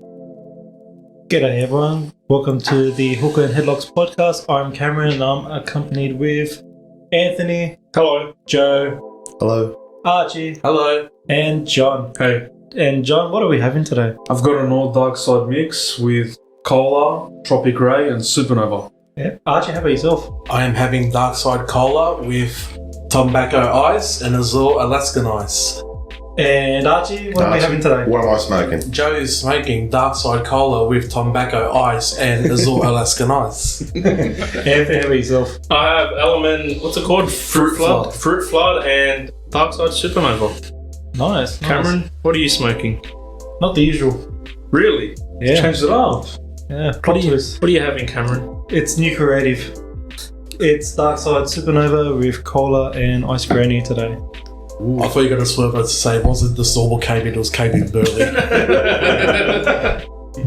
G'day everyone, welcome to the Hookah and Headlocks podcast. I'm Cameron and I'm accompanied with Anthony. Hello. Joe. Hello. Archie. Hello. And John. Hey. And John, what are we having today? I've got an all dark side mix with Cola, Tropic Ray and Supernova. Yeah. Archie, how about yourself? I am having Dark Side Cola with Tobacco Ice and Azul Alaskan Ice. And Archie, what are we having today? What am I smoking? Joe is smoking Dark Side Cola with Tobacco Ice and Azul Alaskan Ice. Anthony, how about yourself? I have Element, what's it called? Fruit Flood and Dark Side Supernova. Nice. Cameron, what are you smoking? Not the usual. Really? Yeah. Changed it up. Yeah. What are you having, Cameron? It's new creative. It's Dark Side Supernova with cola and ice granny today. I thought you were going to swerve it to say it wasn't the Storble KB, it was KB Burley.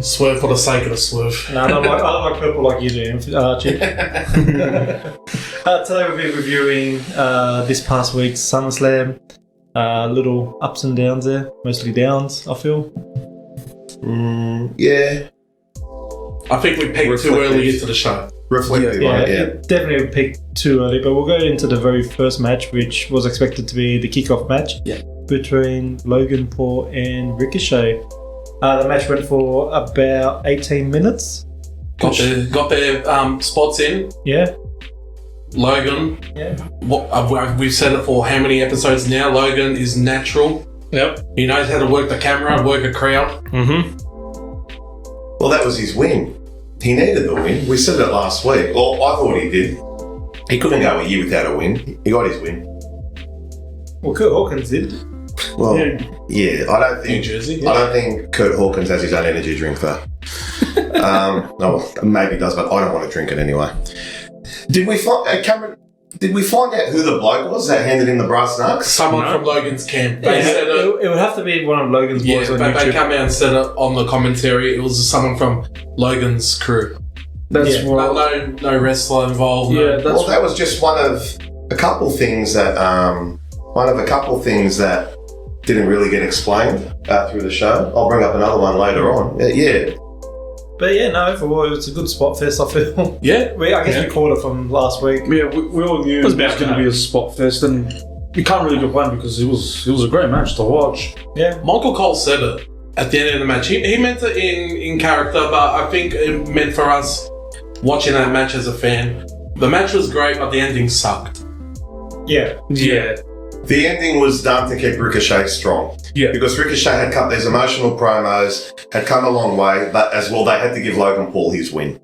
Swerve for the sake of the swerve. No, I don't like purple like you do, Archie. Today we'll be reviewing this past week's Summerslam. Little ups and downs there, mostly downs, I feel. Yeah. I think we peaked too early into the show. Reflective, right? Yeah. It definitely peaked too early, but we'll go into the very first match, which was expected to be the kickoff match between Logan Paul and Ricochet. The match went for about 18 minutes. Got their spots in. Yeah. Logan. Yeah. We've said it for how many episodes now? Logan is natural. Yep. He knows how to work the camera, work a crowd. Mm-hmm. Well, that was his win. He needed the win. We said it last week. Or I thought he did. He couldn't go a year without a win. He got his win. Well, Kurt Hawkins did. Well, yeah, I don't New think. Jersey. I don't think Kurt Hawkins has his own energy drink though. No, maybe he does, but I don't want to drink it anyway. Did we find Cameron? Did we find out who the bloke was that handed in the brass knucks? Someone from Logan's camp. They Yeah, said it would have to be one of Logan's boys on but they YouTube. came out and said it on the commentary. It was someone from Logan's crew. That's Yeah. what. No wrestler involved. Yeah, that's Well, that was just one of a couple things that didn't really get explained through the show. I'll bring up another one later on. Yeah. But yeah, no, overall, it was a good spot fest, I feel. Yeah. I guess we called it from last week. Yeah, we all knew it was going to be a spot fest, and you can't really complain because it was a great match to watch. Yeah. Michael Cole said it at the end of the match. He meant it in character, but I think it meant for us watching that match as a fan. The match was great, but the ending sucked. Yeah. Yeah. The ending was done to keep Ricochet strong. Yeah. Because Ricochet had cut these emotional promos, had come a long way, but as well, they had to give Logan Paul his win.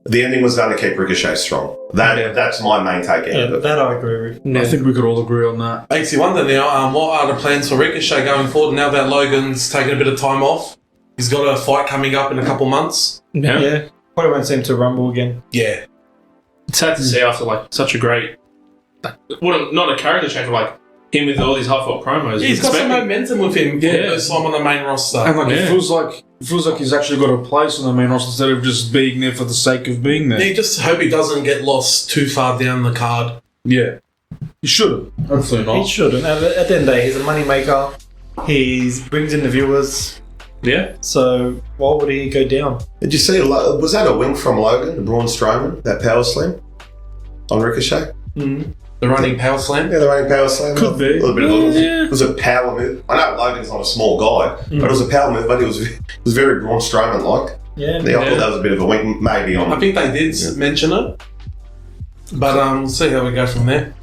The ending was done to keep Ricochet strong. That's my main take out Yeah, of it. that I agree with. I think we could all agree on that. Makes you wonder now, what are the plans for Ricochet going forward now that Logan's taken a bit of time off? He's got a fight coming up in a couple months. Yeah. Probably won't seem to rumble again. Yeah. It's sad to see after such a great, not a character change, but him with all these heartfelt promos. He's got some momentum with him for the first time on the main roster. And it feels like he's actually got a place on the main roster instead of just being there for the sake of being there. You just hope he doesn't get lost too far down the card. Yeah. He shouldn't. Hopefully not. He shouldn't. At the end of the day, he's a money maker. He brings in the viewers. Yeah. So why would he go down? Did you see, was that a win from Logan, Braun Strowman, that power slam on Ricochet? Mm-hmm. The running power slam. Yeah, the running power slam. Could be. A little bit of it was a power move. I know Logan's not a small guy, but it was a power move, but it was very Braun Strowman-like. Yeah. I thought that was a bit of a win, maybe on. I think they did mention it. But we'll see how we go from there.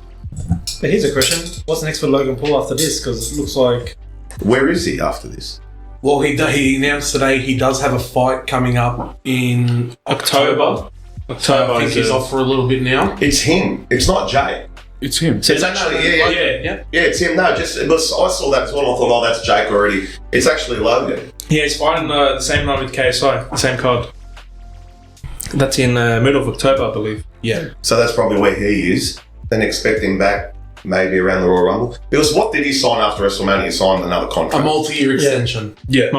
But here's a question. What's next for Logan Paul after this? Because it looks like... Where is he after this? Well, he announced today he does have a fight coming up in October. I think he's off for a little bit now. It's him. It's not Jay. It's him. It's actually, Yeah. Yeah, it's him. No, I saw that as well. I thought, oh, that's Jake already. It's actually Logan. Yeah, he's fighting the same night with KSI, the same card. That's in middle of October, I believe. Yeah. So that's probably where he is. Then expect him back maybe around the Royal Rumble. Because what did he sign after WrestleMania? He signed another A contract. multi-year extension. Yeah.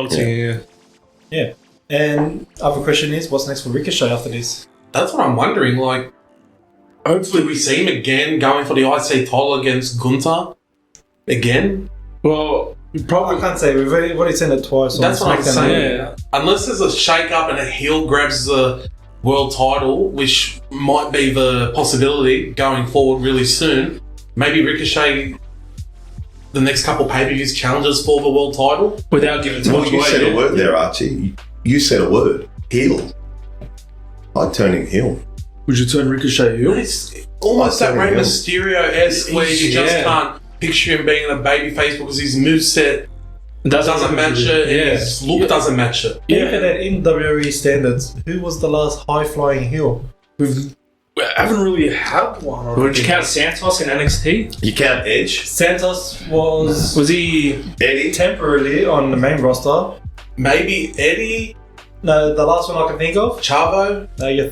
Yeah. And other question is, what's next for Ricochet after this? That's what I'm wondering. Hopefully we see him again going for the IC title against Gunther. Again. Well, I can't say. We've already seen it twice. That's on what I'm SmackDown. saying. Yeah. Unless there's a shake up and a heel grabs the world title, which might be the possibility going forward really soon, maybe Ricochet, the next couple pay-per-views, challenges for the world title. Without giving too Well, much you away. said yeah. a word there, Archie. You said a word. Heel. I'd turn him heel. Would you turn Ricochet heel? It's almost that Rey Mysterio-esque where you just Yeah. can't picture him being a babyface because his moveset doesn't match it and Yeah. his look doesn't match it. Even in WWE standards, who was the last high-flying heel? We haven't really had one. I Would you reckon. count Santos in NXT? You count Edge, Santos was Was he? Eddie. temporarily on the main roster. Maybe Eddie, No, the last one I can think of. Chavo. No, you're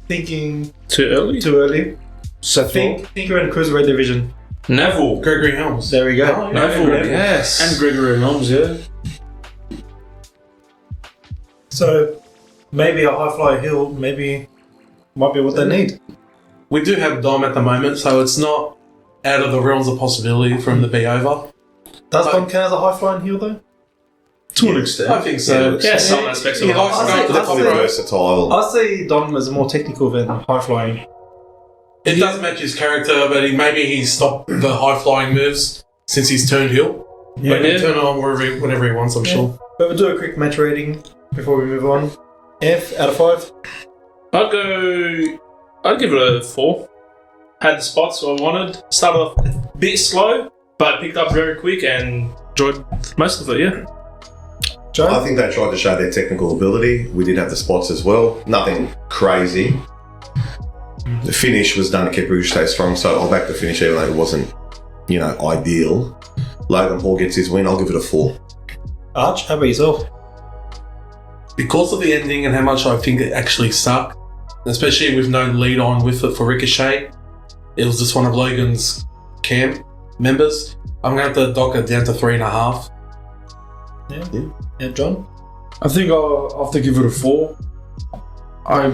thinking Too early? too early. Seth Think you're in Cruiserweight division. Neville. Gregory Helms. There we go. Oh, yeah. Neville, yes. and Gregory Helms, yeah. So maybe a high-flyer heel, maybe might be what they need. We do have Dom at the moment, so it's not out of the realms of possibility for him to be over. Does But- Dom count as a high-flying heel though? To an extent. I think so. Yeah, some aspects of He it. likes to go to the top Definitely rope. versatile. I see Dom as more technical than high-flying. It does match his character, but maybe he's stopped the high-flying moves since he's turned heel. Yeah. But he'll turn it on whenever he wants, I'm Yeah. sure. But we'll do a quick match rating before we move on. F out of 5. I'd give it a 4. Had the spots I wanted. Started off a bit slow, but picked up very quick and enjoyed most of it, yeah. Joe? I think they tried to show their technical ability. We did have the spots as well. Nothing crazy. The finish was done to keep Ricochet strong, so I'll back the finish even though it wasn't, ideal. Logan Paul gets his win. I'll give it a 4. Arch, how about yourself? Because of the ending and how much I think it actually sucked, especially with no lead on with it for Ricochet, it was just one of Logan's camp members. I'm going to have to dock it down to 3.5. Yeah, John? I think I'll have to give it a 4. I'll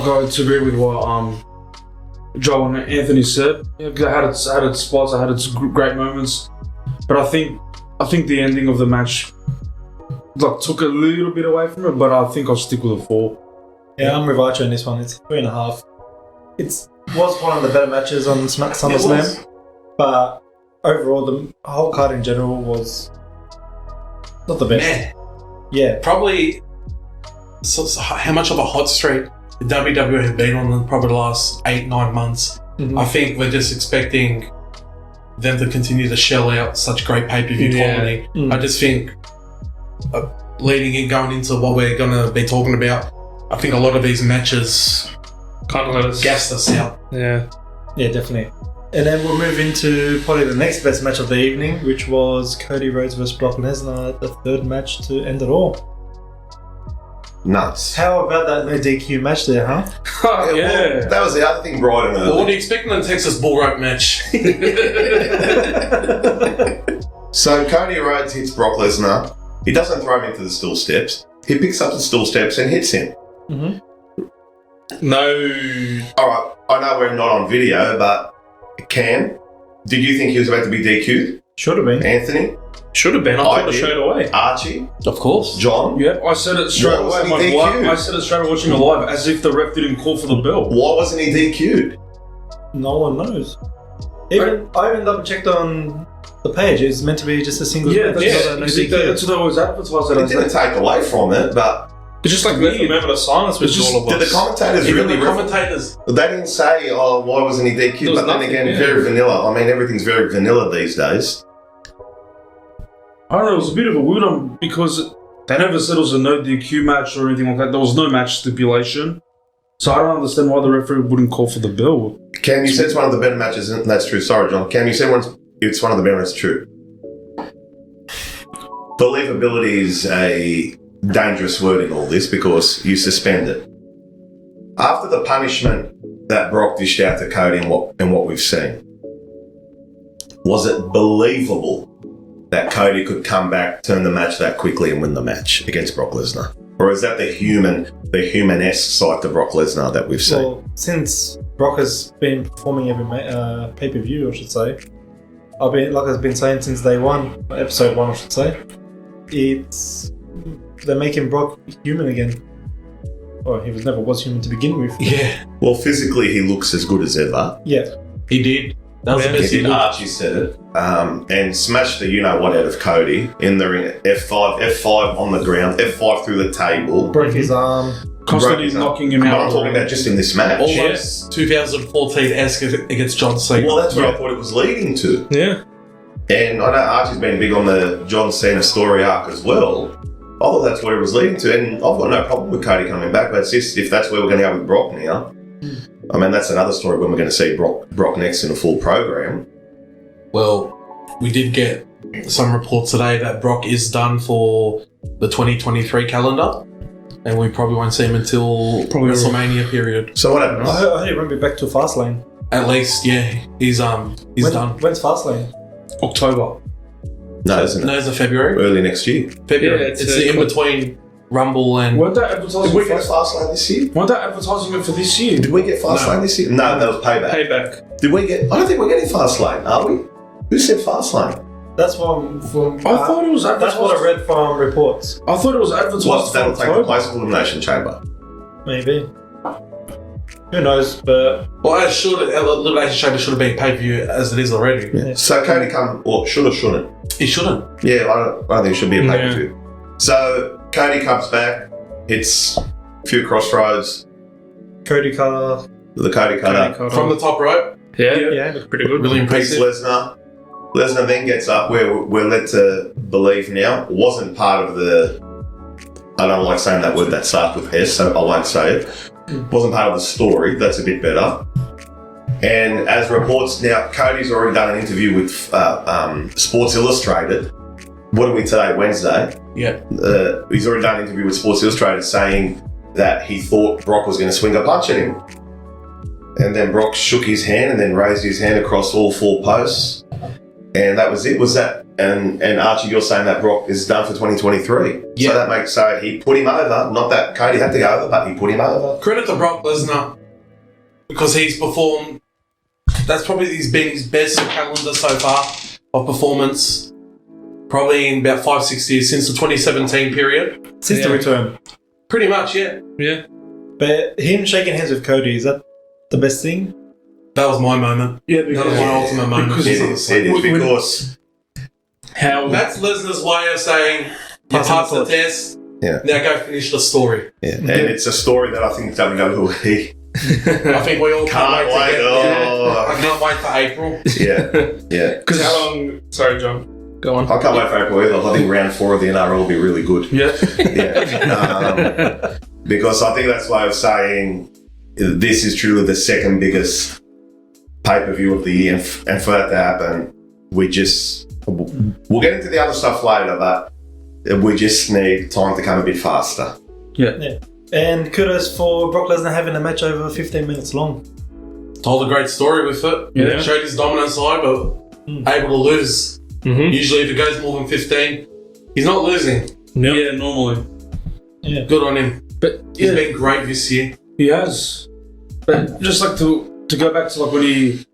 go to agree with what Joe and Anthony said. Yeah, 'cause I had its spots, I had its great moments, but I think the ending of the match took a little bit away from it. But I think I'll stick with a 4. Yeah, I'm with Archer on this one. It's 3.5. It was one of the better matches on SummerSlam, but overall, the whole card in general was not the best. Man, Yeah, probably so how much of a hot streak the WWE have been on in probably the last 8-9 months. Mhm. I think we're just expecting them to continue to shell out such great pay-per-view Yeah. quality. Mm. I just think leading in, going into what we're going to be talking about, I think a lot of these matches Kind of let us. gassed us out. Yeah. yeah, definitely. And then we'll move into probably the next best match of the evening, which was Cody Rhodes vs. Brock Lesnar, the third match to end it all. Nuts. How about that no DQ match there, huh? Oh, Well, that was the other thing bright and Well, what do early. you expect in the Texas Bull Rope match? So Cody Rhodes hits Brock Lesnar. He doesn't throw him into the stool steps. He picks up the stool steps and hits him. Mm-hmm. No. All right, I know we're not on video, but Cam, did you think he was about to be DQ'd? Should have been. Anthony, Should have been. I I thought it did. straight away. Archie, Of course. John. Yeah, I said it straight Why away. wasn't I'm he like, DQ'd? I said it straight away watching it live, as if the ref didn't call for the bell. Why wasn't he DQ'd? No one knows. I even double checked on the page. It's meant to be just a single Yeah, match. that's, not a no that's DQ. what they always advertise it It as. didn't take away from it, but It's just like Left a weird. moment of silence with It's just- all of did the us. commentators Even really? the commentators. They didn't say, "Oh, why wasn't he DQ'd?" There was But then nothing, again, yeah. very vanilla. I mean, everything's very vanilla these days. I don't know, it was a bit of a weird one because they never said it was a no DQ match or anything like that. There was no match stipulation. So I don't understand why the referee wouldn't call for the bell. Cam, you said it's one of the better matches, and that's true. Sorry, John. Cam, you said it's one of the better. It's true. Believability is a dangerous word in all this because you suspend it. After the punishment that Brock dished out to Cody and what we've seen, was it believable that Cody could come back, turn the match that quickly and win the match against Brock Lesnar? Or is that the human-esque side to Brock Lesnar that we've seen? Well, since Brock has been performing every pay-per-view, I should say, I've been saying since day one, episode 1, I should say. They're making Brock human again. Well, he was human to begin with. Yeah, Well, physically, he looks as good as ever. Yeah. he did. That was the best he Did looked. Archie said it, and smashed the you-know-what out of Cody in the ring. F5 on the ground, F5 through the table. Broke his arm. Constantly Broke his arm. knocking him But out. I'm talking about just in this match. Almost 2014-esque against John Cena. Well, that's what I thought it was leading to. Yeah. And I know Archie's been big on the John Cena story arc as well. I thought that's what it was leading to, and I've got no problem with Cody coming back, but it's just if that's where we're going to go with Brock now, I mean, that's another story when we're going to see Brock next in a full program. Well, we did get some reports today that Brock is done for the 2023 calendar, and we probably won't see him until WrestleMania period. So what happens? I heard he won't be back to Fastlane. At least, yeah, he's done. When's Fastlane? October. No, isn't No, it? it's a February. Early next year. February. Yeah, it's it's the in between Rumble and. Weren't they advertising Did we for get Fastlane this year? Weren't they advertising it for this year? Did we get Fastlane this year? No, that was Payback. Payback. Did we get? I don't think we're getting Fastlane, are we? Who said Fastlane? That's from I thought it was that's advertised. what I read from reports. I thought it was advertised What? for That'll take the October. place of Elimination Chamber. Maybe. Who knows? But Well, as should Elimination Chamber should have been pay per view as it is already. Yeah. So Cody come, or should or shouldn't? He shouldn't. Yeah, I don't think it should be a pay per view. So Cody comes back. It's a few crossroads. Cody Carter. The Cody Cutter. From the top rope, Yeah. Yeah. Looked pretty good. really Beats impressive. Lesnar. Lesnar then gets up where we're led to believe now wasn't part of the. I don't like saying that word that starts with S, so I won't say it. Wasn't part of the story. That's a bit better. And as reports now, Cody's already done an interview with Sports Illustrated. What are we today? Wednesday. Yeah. He's already done an interview with Sports Illustrated saying that he thought Brock was going to swing a punch at him. And then Brock shook his hand and then raised his hand across all 4 posts. And that was it. Was that? And Archie, you're saying that Brock is done for 2023. Yeah. So that makes so he put him over. Not that Cody had to go over, but he put him over. Credit to Brock Lesnar because he's performed. That's probably been his best calendar so far of performance. Probably in about 5-6 years since the 2017 period. Since the return. Pretty much, yeah. Yeah. But him shaking hands with Cody, is that the best thing? That was my moment. Yeah, That was my ultimate moment. because It is because How? That's Lesnar's way of saying, you Passing passed the the torch. test, Yeah. now go finish the story. and it's a story that I think WWE I think we all can't can't wait wait. to get Oh, I can't wait for April. yeah. Because how long? Sorry, John. Go on. I can't wait for April either. I think round 4 of the NRL will be really good. Yeah. Yeah. Because I think that's why I was saying this is truly the second biggest pay-per-view of the year, and for that to happen, we'll get into the other stuff later, but we just need time to come a bit faster. Yeah. And kudos for Brock Lesnar having a match over 15 minutes long. Told a great story with it. Yeah. Showed his dominant side, but able to lose. Mm-hmm. Usually if it goes more than 15, he's not losing. Yep. Yeah, normally. Yeah. Good on him. But He's yeah, been great this year. he has. But just like to go back to like when he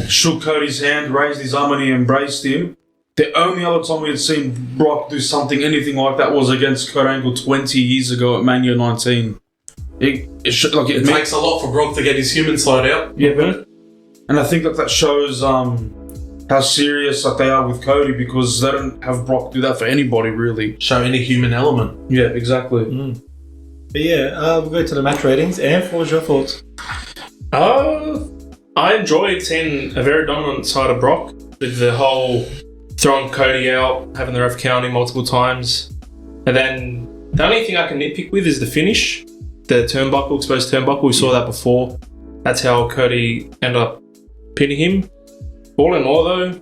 shook Cody's hand, raised his arm, and he embraced him. The only other time we had seen Brock do something, anything like that, was against Kurt Angle 20 years ago at Mania 19. It Takes a lot for Brock to get his human side out. yeah, but and I think that shows how serious they are with Cody, because they don't have Brock do that for anybody really. Show any human element. Yeah, exactly. But yeah, we'll go to the match ratings. And what was your thoughts? I enjoyed seeing a very dominant side of Brock with the whole throwing Cody out, having the ref count him multiple times. And then the only thing I can nitpick with is the finish, the turnbuckle, exposed turnbuckle. We saw that before. That's how Cody ended up pinning him. All in all, though,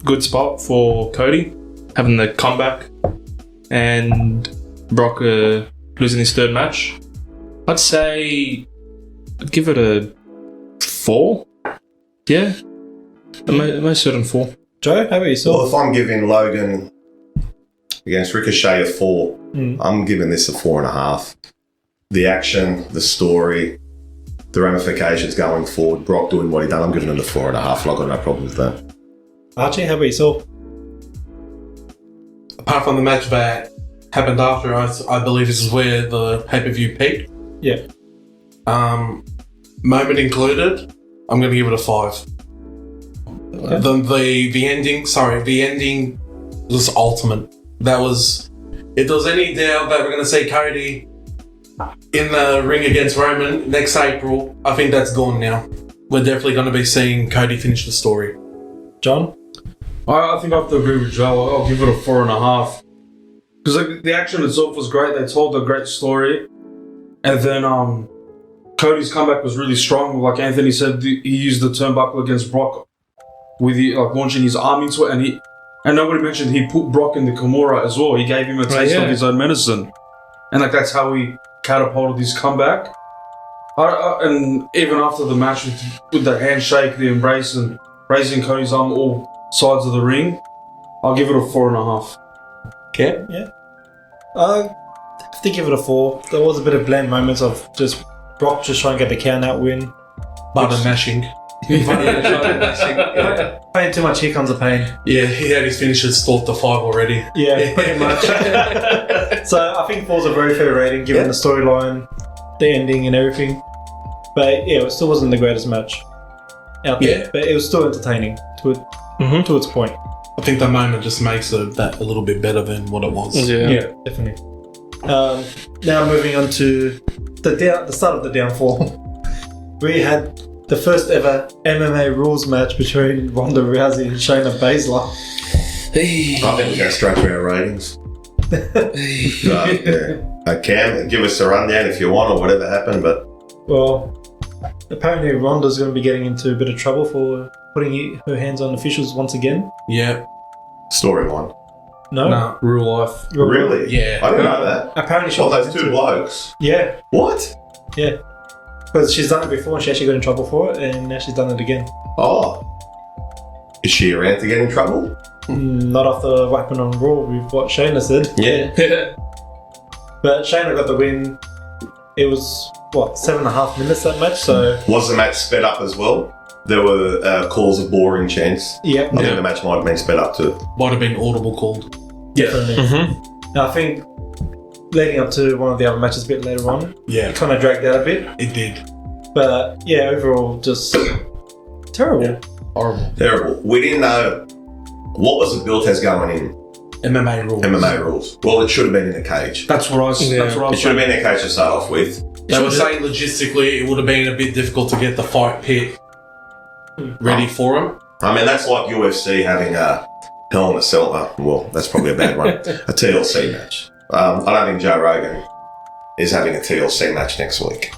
good spot for Cody, having the comeback and Brock losing his third match. I'd say I'd give it a 4. Yeah, most certain 4. Joe, how about Well, yourself? if I'm giving Logan against Ricochet a 4, I'm giving this a 4.5. The action, the story, the ramifications going forward, Brock doing what he done, I'm giving him a 4.5. I've got no problem with that. Archie, how about yourself? Apart from the match that happened after, I believe this is where the pay-per-view peaked. Yeah. Moment included, I'm going to give it a 5. Okay. The ending was ultimate. If there was any doubt that we're going to see Cody in the ring against Roman next April, I think that's gone now. We're definitely going to be seeing Cody finish the story. John? I think I have to agree with Joe. I'll give it a 4.5. Because the action itself was great. They told a great story. And then Cody's comeback was really strong. Like Anthony said, he used the turnbuckle against Brock with launching his arm into it. And nobody mentioned he put Brock in the Kimura as well. He gave him a taste of his own medicine. And that's how he catapulted his comeback. And even after the match with the handshake, the embrace, and raising Cody's arm all sides of the ring, I'll give it a 4.5. Okay. Yeah. I have to give it a 4. There was a bit of bland moments of just Brock just trying to get the count out win. Button mashing. Pain too much, here comes the pain. Yeah, he had his finishes thought to 5 already. Yeah, pretty much. So I think 4's a very fair rating given the storyline, the ending and everything. But yeah, it still wasn't the greatest match out there. But it was still entertaining to its point. I think the moment just makes that a little bit better than what it was. Yeah, definitely. Now moving on to the start of the downfall. We had the first ever MMA rules match between Ronda Rousey and Shayna Baszler. I think we're going to straight to our ratings. Cam, give us a rundown if you want or whatever happened, but... Well, apparently Ronda's going to be getting into a bit of trouble for putting her hands on officials once again. Yeah. Storyline. No? Real life. Really? Yeah. I didn't know that. Apparently she Those two blokes. Yeah. What? Yeah. Because she's done it before and she actually got in trouble for it, and now she's done it again. Oh. Is she around to get in trouble? Not after what happened on Raw with what Shayna said. Yeah. But Shayna got the win. It was, 7.5 minutes that match, so... Was the match sped up as well? There were calls of boring chants. Yep. I think the match might have been sped up too. Might have been audible called. Definitely. Now, I think leading up to one of the other matches a bit later on, it kind of dragged out a bit. It did. But yeah, overall, just terrible. Yeah. Horrible. Terrible. We didn't know what was the build test going in. MMA rules. MMA rules. Well, it should have been in a cage. That's what I was It should have been in a cage to start off with. They were saying logistically it would have been a bit difficult to get the fight pit ready for him. I mean, that's like UFC having a Hell in a Cell. Well, that's probably a bad one. A TLC match. I don't think Joe Rogan is having a TLC match next week.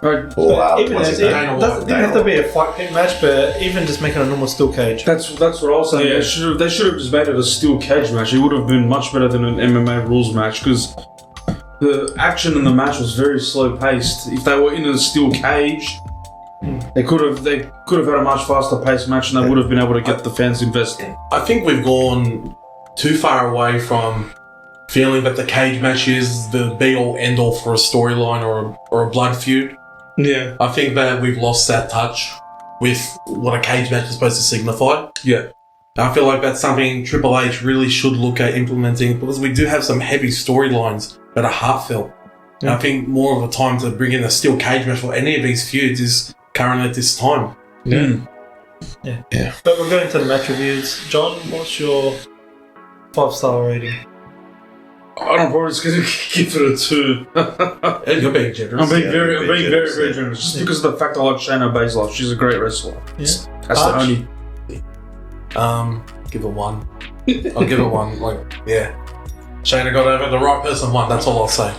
Right. Or Even what's it his name? doesn't have to be a fight pit match, but even just making a normal steel cage. That's what I was saying. Yeah. They should have just made it a steel cage match. It would have been much better than an MMA rules match because the action in the match was very slow paced. If they were in a steel cage, they could have had a much faster paced match and they would have been able to get the fans invested. I think we've gone too far away from feeling that the cage match is the be all end all for a storyline or a blood feud. Yeah. I think that we've lost that touch with what a cage match is supposed to signify. Yeah. I feel like that's something Triple H really should look at implementing because we do have some heavy storylines that are heartfelt. And I think more of a time to bring in a steel cage match for any of these feuds is currently at this time. Yeah. But we're going to the match reviews. John, what's your 5-star rating? I don't know, just going to give it a 2. You're being generous. I'm being Yeah, very, being very, generous, very generous. Just because of the fact I like Shayna Baszler. She's a great wrestler. Yeah. That's the only... Give it 1. I'll give it 1. Shayna got over the right person won. That's all I'll say.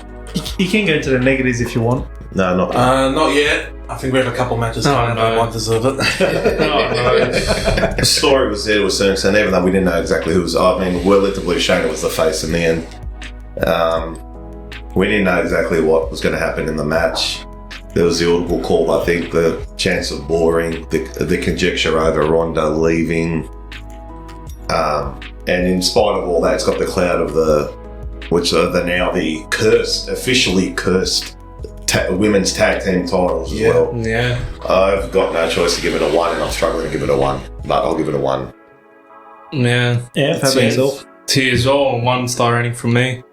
You can go into the negatives if you want. No, not Not yet. I think we have a couple matches coming up that might deserve it. The story was there to a certain extent, even though we didn't know exactly who was. I mean, we're led to believe Shayna was the face in the end. We didn't know exactly what was going to happen in the match. There was the audible call, I think, the chance of boring, the conjecture over Ronda leaving. And in spite of all that, it's got the cloud of the cursed, officially cursed women's tag team titles as well. Yeah. I've got no choice to give it a 1, and I'm struggling to give it a 1, but I'll give it a 1. Yeah. Yeah, how about yourself? Tears all, 1-star rating from me.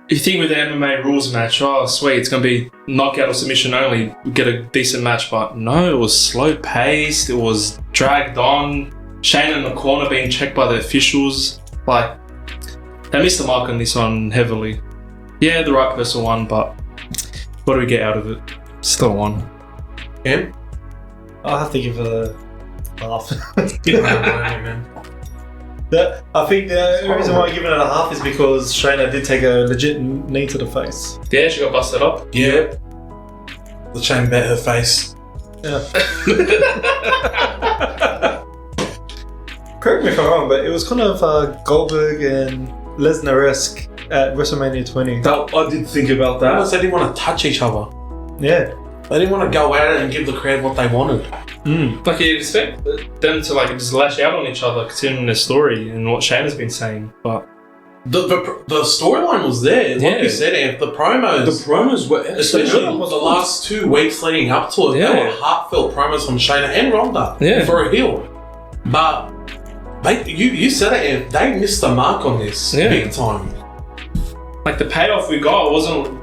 If you think with the MMA rules match, oh sweet, it's going to be knockout or submission only, we get a decent match, but no, it was slow paced, it was dragged on, Shane in the corner being checked by the officials, like, they missed the mark on this one heavily. Yeah, the right person won, but what do we get out of it? Still won. Yeah? I'll have to give it a half. Man. I think the reason why I'm giving it a half is because Shayna did take a legit knee to the face. Yeah, she got busted up. Yeah. The chain bet her face. Yeah. Correct me if I'm wrong, but it was kind of Goldberg and Lesnar-esque at WrestleMania 20. I did think about that. Because they didn't want to touch each other. Yeah. They didn't want to go at it and give the crowd what they wanted. Like, you'd expect them to, like, just lash out on each other, considering their story and what Shayna's been saying, but... The storyline was there. Like Yeah. you said, Amp, the promos were especially the last 2 weeks leading up to it, Yeah. they were heartfelt promos from Shayna and Ronda for a heel. But you said it, Amp, they missed the mark on this big time. Like, the payoff we got wasn't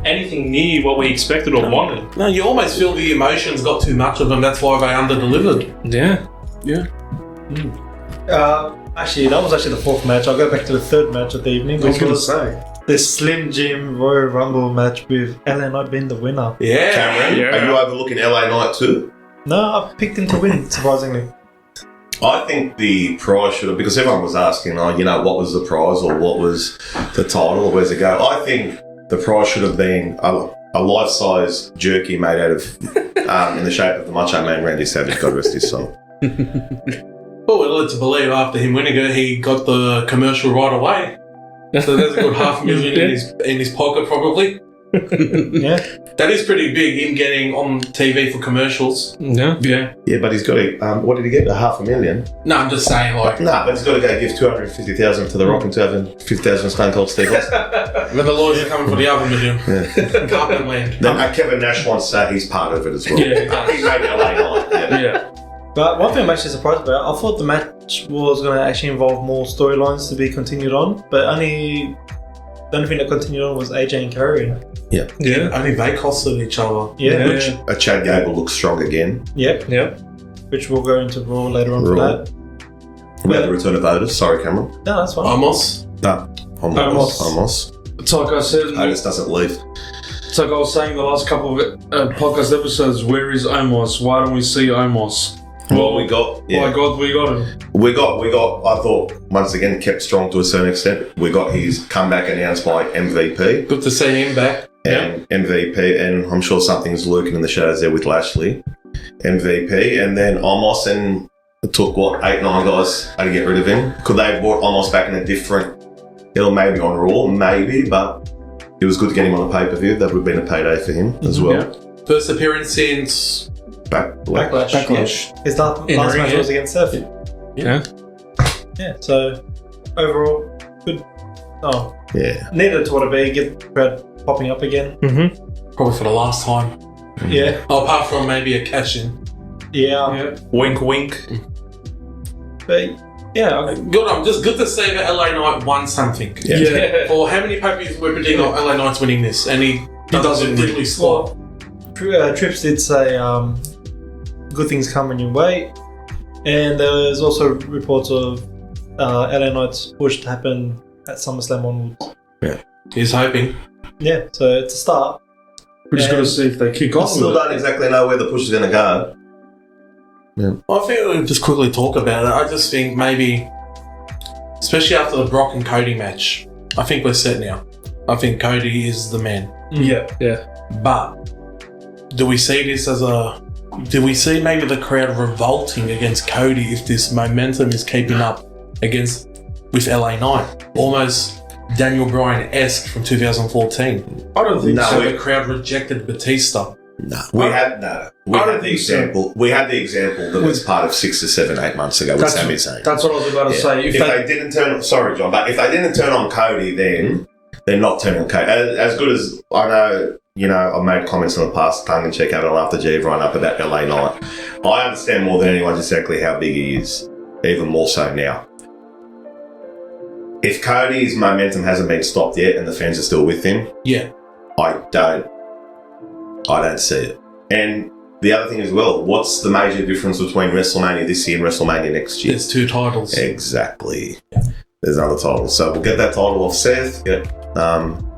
anything near what we expected or wanted. No, you almost feel the emotions got too much of them. That's why they under-delivered. Yeah. Actually, that was actually the 4th match. I'll go back to the 3rd match of the evening. I was going to Which say. the Slim Jim Royal Rumble match with LA Knight being the winner. Yeah. Cameron, Yeah. are you overlooking LA Knight too? No, I picked him to win, surprisingly. I think the prize should have, because everyone was asking, what was the prize or what was the title or where's it go? I think the prize should have been a life-size jerky made out of, in the shape of the Macho Man Randy Savage, God rest his soul. Well, we're led to believe after him winning it, he got the commercial right away. So there's a good $500,000 in his pocket, probably. Yeah. That is pretty big, him getting on TV for commercials. Yeah. Yeah, but he's got to, what did he get? $500,000? No, I'm just saying, like, No, but he's got to go give $250,000 to The Rock and $250,000 Stone Cold Steve Austin. when the lawyers are coming for the other million. Carpet land. Then Kevin Nash wants to say he's part of it as well. Yeah. He made LA Knight. Yeah. But one thing I'm actually surprised about, I thought the match was going to actually involve more storylines to be continued on, but the only thing that continued on was AJ and Karrion. Yeah. Only they costed each other. Yeah. Which Chad Gable looks strong again. Yep. Yep. Which we'll go into Raw later on for Raw. that. About the return of Otis. Sorry, Cameron. No, that's fine. Amos. No. Omos. It's like I said, Otis doesn't leave. it's like I was saying the last couple of podcast episodes, where is Omos? Why don't we see Omos? Well, we got. Yeah. My God, we got him. We got. I thought once again kept strong to a certain extent. We got his comeback announced by MVP Good to see him back. and MVP, and I'm sure something's lurking in the shadows there with Lashley. MVP, and then Omos, and it took 8-9 guys to get rid of him. Could they have brought Omos back in a different? Maybe on Raw, maybe, but it was good to get him on a pay-per-view. That would have been a payday for him as well. Yeah. First appearance since Backlash. His last match was against Seth. Yeah. Yeah, so overall, good. Oh, Yeah. needed to want to be, get the crowd popping up again. probably for the last time. Yeah. Apart from maybe a cash-in. Yeah. Wink, wink. But yeah, Good, just good to see that LA Knight won something. Yeah. For how many pay-per-views we're predicting LA Knight's winning this, and he doesn't really slot. Trips did say good things coming your way, and there's also reports of LA Knight's push to happen at SummerSlam onwards. He's hoping. Yeah, so it's a start. We're just going to see if they kick I off still with it. don't exactly know where the push is going to go. I think we'll just quickly talk about it. I just think maybe, especially after the Brock and Cody match, I think we're set now. I think Cody is the man. Yeah. But do we see this as do we see maybe the crowd revolting against Cody if this momentum is keeping up with LA Knight? Almost Daniel Bryan-esque from 2014. I don't think No, so. So the crowd rejected Batista. No, we had the example. We had the example that was part of 6 to 7, 8 months ago with Sami Zayn. That's what I was about to say. If they didn't turn, sorry, John, but if they didn't turn on Cody, then they're not turning on Cody. As good as I know, I've made comments in the past, tongue in check, having laughed the G run up about LA Knight. I understand more than anyone exactly how big he is. even more so now. If Cody's momentum hasn't been stopped yet and the fans are still with him, Yeah. I don't see it. And the other thing as well, what's the major difference between WrestleMania this year and WrestleMania next year? There's 2 titles. Exactly. There's another title. So we'll get that title off Seth. Get,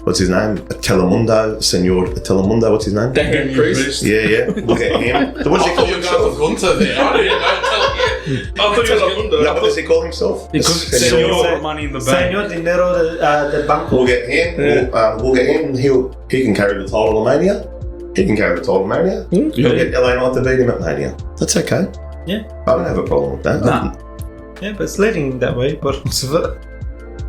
what's his name? Telemundo, Senor Telemundo, what's his name? Damien Priest. Yeah. We'll get him. So what does I he thought call you were going himself? for Gunther there. I didn't know. Tell you. I thought he was on Mundo. No, what does he call himself? Because Senor. Senor Money in the Bank. Señor Dinero de Banco. We'll get him. We'll get him. He can carry the title of Mania. He can carry the title of Mania. He'll get LA Knight to beat him at Mania. That's okay. Yeah. I don't have a problem with that. Nah. Yeah, but it's leading that way. But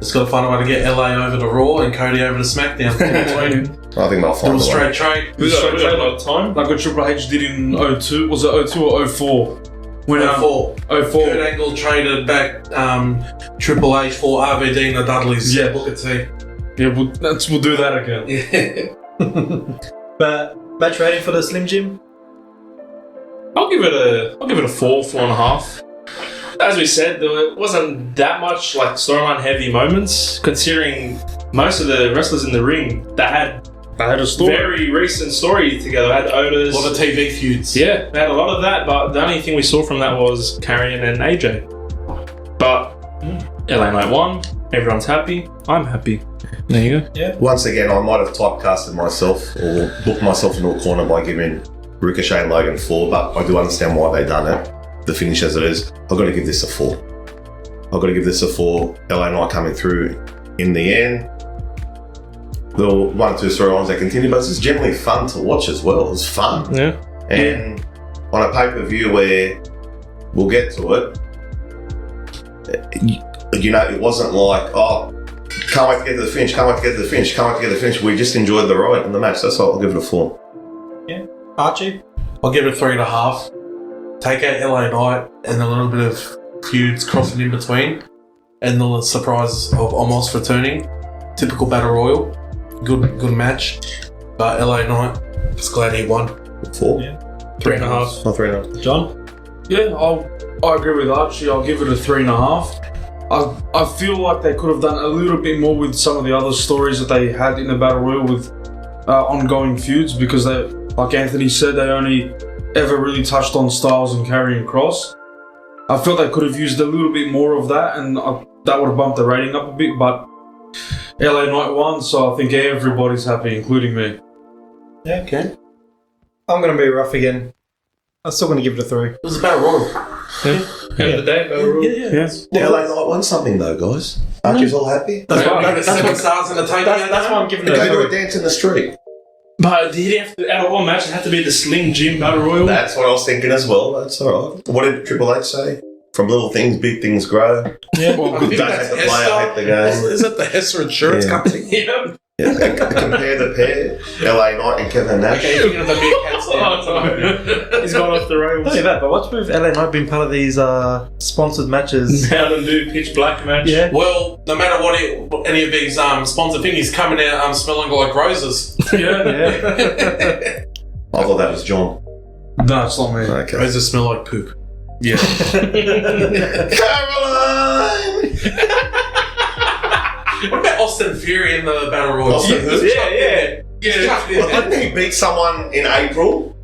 Just got to find a way to get LA over to Raw and Cody over to SmackDown. I think they'll Do find a a way. straight trade. We got a lot of time. Like what Triple H did in 02. Was it 02 or 04? When 04. 04. Kurt Angle traded back Triple H for RVD and the Dudleys. Yeah. Booker T. Yeah, we'll do that again. Yeah. but match rating for the Slim Jim. I'll give it a 4.5. As we said, there wasn't that much like storyline heavy moments, considering most of the wrestlers in the ring that had a story. very recent story together. Had Otis. A lot of TV feuds. Yeah, they had a lot of that, but the only thing we saw from that was Karrion and AJ. But LA Knight won. Everyone's happy. I'm happy. There you go. Once again, I might have typecasted myself or booked myself into a corner by giving Ricochet and Logan 4, but I do understand why they done it. The finish as it is, I've got to give this a 4. I've got to give this a 4. LA Knight coming through in the end. The 1 or 2 storylines that continue, but it's generally fun to watch as well. It's fun. Yeah. And on a pay-per-view where we'll get to it, you know, it wasn't like, oh, can't wait to get to the finish, can't wait to get to the finish, can't wait to get to the finish. We just enjoyed the ride in the match. That's why I'll give it a 4. Archie. I'll give it a 3.5. Take out LA Knight and a little bit of feuds crossing in between, and the surprise of Omos returning. Typical battle royal. Good match. But LA Knight, just glad he won. 4? Yeah. 3.5. Not 3.5. John. Yeah, I agree with Archie. I'll give it a 3.5. I feel like they could have done a little bit more with some of the other stories that they had in the Battle Royal with ongoing feuds, because they, like Anthony said, they only ever really touched on Styles and Karrion Kross. I felt they could have used a little bit more of that, and that would have bumped the rating up a bit, but LA Knight won, so I think everybody's happy, including me. Yeah, okay. I'm going to be rough again. I'm still going to give it a 3. It was a battle royal. End of the day, battle royal. Yeah. LA Knight won something though, guys. Aren't you all happy? That's why, That's 7 stars in the tank. that's why I'm giving it Go a to a 3. dance in the street. But did he have to, out of all matches, it had to be the Slim Jim Battle Royal? That's what I was thinking as well. That's all right. What did Triple H say? From little things, big things grow. Yeah. I think Don't that's hate the player, hate the game. Is that the Hester Insurance Yeah. Company? Yeah. Yeah. Compare the pair, LA Knight and Kevin Nash. Okay, you're thinking of the Meerkats there. Oh, no. He's gone off the rails. Not only that, but what's with LA Knight being part of these sponsored matches? Now them do pitch black match. Yeah. Well, no matter what any of these sponsor thing, he's coming out smelling like roses. Yeah. I thought that was John. No, it's not me. Okay. Roses smell like poop. Yeah. Caroline! What about Austin Fury in the Battle Royal? Austin who? Yeah. Well, didn't he beat someone in April?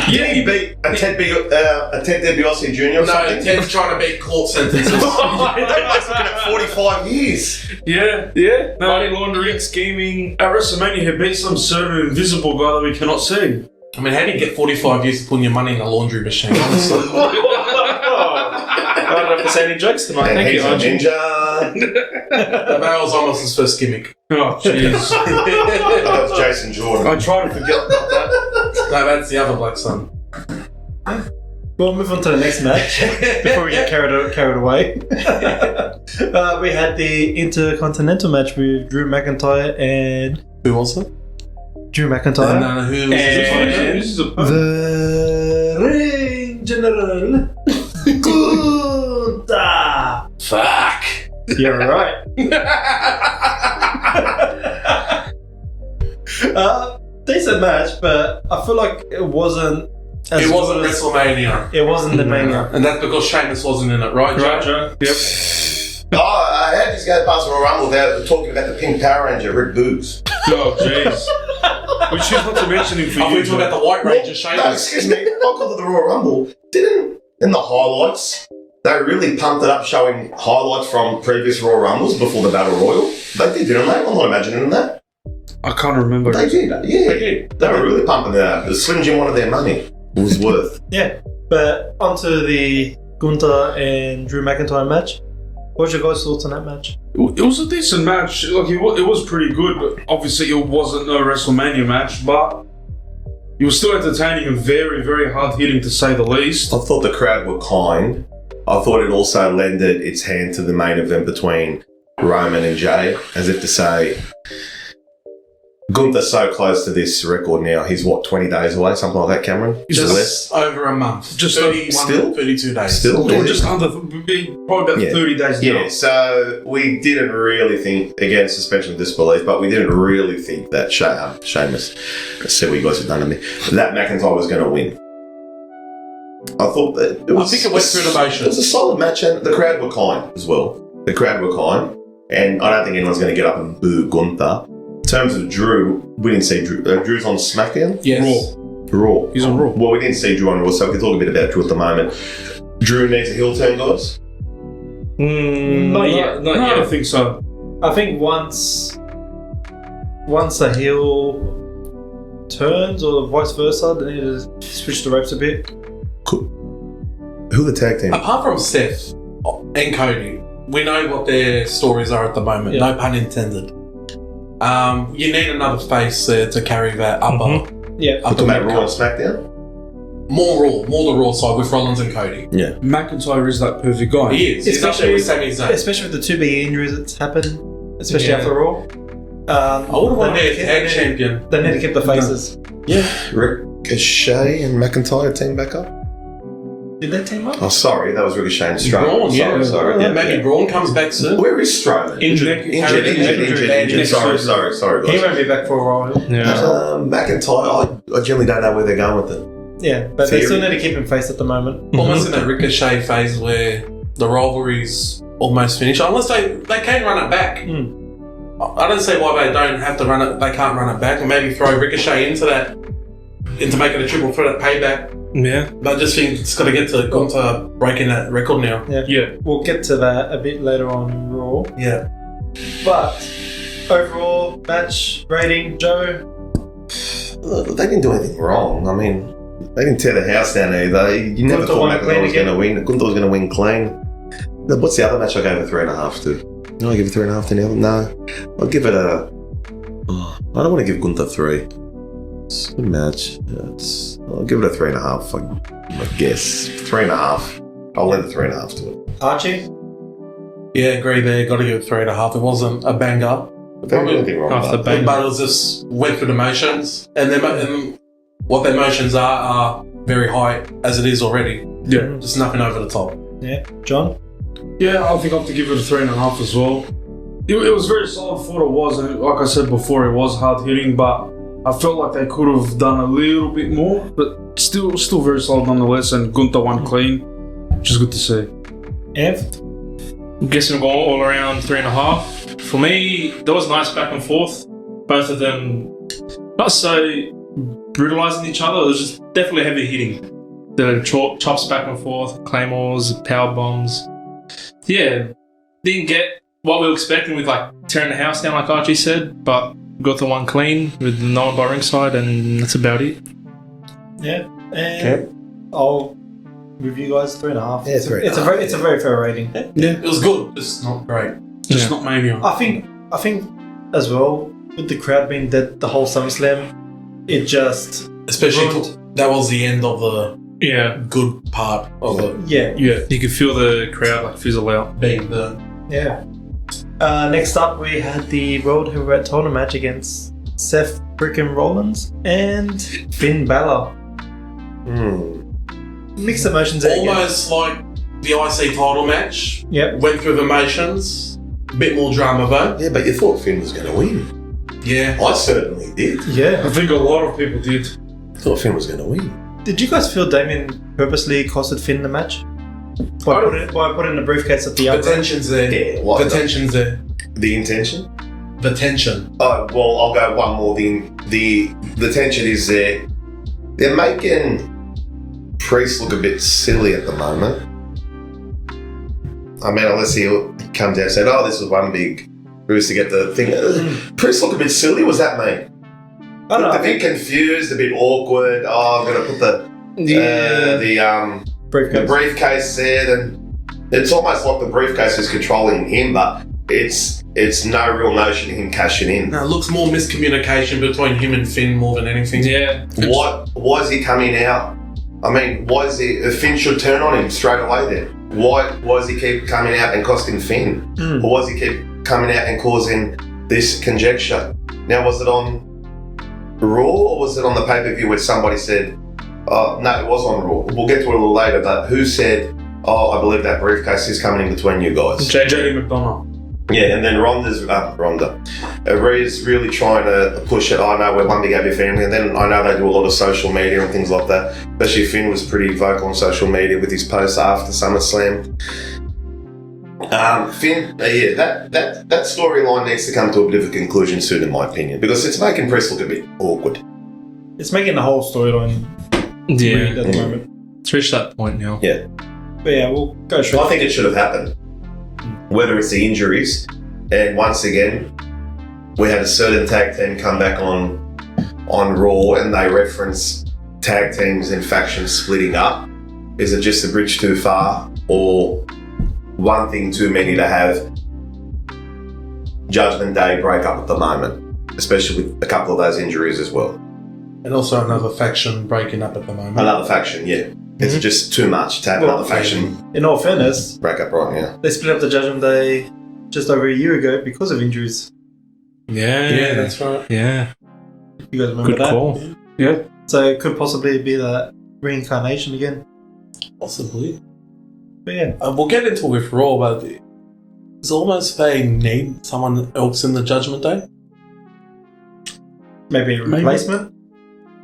Didn't he beat a Ted DiBiase Jr. or No, something? Ted's trying to beat court sentences. That was looking at 45 years. Yeah. Money laundering, scheming. At WrestleMania, he beat some certain invisible guy that we cannot see. I mean, how do you get 45 years to putting your money in a laundry machine, honestly? I don't have to say any jokes tonight. And Thank he's you, a Archie. ninja. That was almost his first gimmick. Oh, jeez. That was Jason Jordan. I try to forget about that. No, that's the other black son. We'll move on to the next match before we get carried away. We had the Intercontinental match with Drew McIntyre and Who was it? Drew McIntyre. No, who was And- This is a The Ring General. Gunther. Fuck. You're right. Decent match, but I feel like it wasn't As It wasn't good as- WrestleMania. It wasn't the Mania. And that's because Sheamus wasn't in it, right, Joe? Right, Joe? Yep. Oh, how did you go past Royal Rumble without talking about the Pink Power Ranger, Rick Boogs? Oh, jeez. We choose not to mention him for I you. we talking about the White Ranger, No, Sheamus. excuse me. I called it the Royal Rumble. Didn't, in the highlights, they really pumped it up showing highlights from previous Royal Rumbles before the Battle Royal. They did, didn't they? I'm not imagining that. I can't remember. They did, yeah. They did. They were really pumping it up. The Slim Jim wanted their money. It was worth. Yeah, but onto the Gunther and Drew McIntyre match. What's your guys' thoughts on that match? It was a decent match. Like it was pretty good. But obviously, it wasn't a WrestleMania match, but it was still entertaining and very, very hard hitting to say the least. I thought the crowd were kind. I thought it also lended its hand to the main event between Roman and Jay, as if to say, Gunther's so close to this record now. He's what, 20 days away, something like that, Cameron? Just over a month. Just 31, still? 32 days. Still? Or just under, probably about Yeah. 30 days now. Yeah, so we didn't really think, again, suspension of disbelief, but we didn't really think that Sheamus, see what you guys have done to me, that McIntyre was going to win. I thought that it was. I think it went through the motions. It was a solid match, and the crowd were kind as well. The crowd were kind, and I don't think anyone's going to get up and boo Gunther. In terms of Drew, we didn't see Drew. Drew's on SmackDown? Yes. Raw. He's on Raw. Well, we didn't see Drew on Raw, so we can talk a bit about Drew at the moment. Drew needs a heel turn, guys. Not yet. Not No, I yet. don't think so. I think once a heel turns or vice versa, they need to switch the ropes a bit. Who the tag team? Apart from Seth and Cody, we know what their stories are at the moment. Yeah. No pun intended. You need another face to carry that upper. Yeah. We're talking about Raw and SmackDown? More the Raw side with Rollins and Cody. Yeah. McIntyre is that perfect guy. He is. He's up there with Sami Zayn. Especially with the two big injuries that's happened, especially Yeah. after Raw. I would want to be a tag they champion. They need to keep the faces. Yeah. Ricochet and McIntyre team back up? Did they team up? Oh, sorry, that was Ricochet and Strowman. Braun, yeah. Sorry. Yeah, maybe Braun comes back soon. Where is Strowman? Injured. Injured. Sorry, He guys. won't be back for a while. Yeah. McIntyre, I generally don't know where they're going with it. Yeah, but they still Theory. need to keep him face at the moment. Almost in that Ricochet phase where the rivalry's almost finished. Unless they can run it back. I don't see why they don't have to run it. They can't run it back, and maybe throw Ricochet into making a triple threat at Payback. Yeah. But I just think it's got to get to Gunther breaking that record now. Yeah. We'll get to that a bit later on in Raw. Yeah. But overall match rating, Joe. Look, they didn't do anything wrong. I mean, they didn't tear the house down either. You never Gunther thought won McIntyre clean was again. going to win. Gunther was going to win clean. What's the other match I gave it 3.5 to? No, I give it 3.5 to Neil. No, I'll give it a. Oh, I don't want to give Gunther 3. It's a good match. I'll give it a 3.5. I guess 3.5. I'll lend a 3.5 to it. Archie. Yeah, agree there. Got to give it 3.5. It wasn't a banger. They didn't do anything wrong. After with bang. But it was just went through the motions. And what their motions are very high as it is already. Yeah. Just nothing over the top. Yeah, John. Yeah, I think I have to give it a 3.5 as well. It was very solid for what it was, and like I said before, it was hard hitting, but I felt like they could have done a little bit more, but still very solid nonetheless. And Gunther won clean, which is good to see. Ev. I'm guessing we'll go all around 3.5. For me, there was nice back and forth. Both of them not so brutalizing each other. It was just definitely heavy hitting. The chops back and forth, claymores, power bombs. Yeah, didn't get what we were expecting with like tearing the house down, like Archie said, but got the one clean with no one by ringside, and that's about it. Yeah, and I'll give you guys 3.5. Yeah, it's a very fair rating. It was good, just not great. Just not Mania. I think as well with the crowd being dead the whole SummerSlam, it just Especially ruined- that was the end of the Yeah, good part of the yeah. you could feel the crowd like fizzle out. being the Yeah. Next up, we had the World Heavyweight Title match against Seth freaking Rollins and Finn Balor. Mixed emotions there again. almost like the IC title match. Yep. Went through the motions. Bit more drama though. Yeah, but you thought Finn was going to win. Yeah. I certainly did. I Yeah. think a lot of people did. I thought Finn was going to win. Did you guys feel Damien purposely costed Finn the match? By putting the briefcase at the The other? tension's there. Yeah, what? The tension's there. The intention? The tension. Oh, well, I'll go one more thing. The tension is there. They're making Priest look a bit silly at the moment. I mean, unless he comes out and said, "Oh, this was one big bruise to get the thing." Priest look a bit silly. Was that me? I don't know. A bit confused, a bit awkward. Oh, I'm gonna put the briefcase there. Then it's almost like the briefcase is controlling him, but it's no real notion of him cashing in. No, it looks more miscommunication between him and Finn more than anything. Yeah. Why is he coming out? I mean, why is he? Finn should turn on him straight away then. Why does he keep coming out and costing Finn? Or why does he keep coming out and causing this conjecture? Now, was it on Raw or was it on the pay-per-view where somebody said, oh, no, it was on Raw. We'll get to it a little later, but who said, oh, I believe that briefcase is coming in between you guys? JJ McDonough. Yeah, and then Rhea's really trying to push it. I know we're one big happy family, and then I know they do a lot of social media and things like that. Especially Finn was pretty vocal on social media with his posts after SummerSlam. Finn, that storyline needs to come to a bit of a conclusion soon, in my opinion, because it's making Priest look a bit awkward. It's making the whole storyline weird at the moment. It's reached that point now. Yeah. But yeah, we'll go straight. I think it should have happened. Whether it's the injuries, and once again, we had a certain tag team come back on Raw and they reference tag teams and factions splitting up. Is it just a bridge too far, or one thing too many to have Judgment Day break up at the moment, especially with a couple of those injuries as well? And also another faction breaking up at the moment. Another faction, yeah. It's just too much to have another faction In all fairness, break up right now. they split up the Judgment Day just over a year ago because of injuries. Yeah, that's right. Yeah, You guys remember good that? call. Yeah. So it could possibly be that reincarnation again. Possibly. But yeah, We'll get into it with Raw, but it's almost they need someone else in the Judgment Day. maybe a replacement.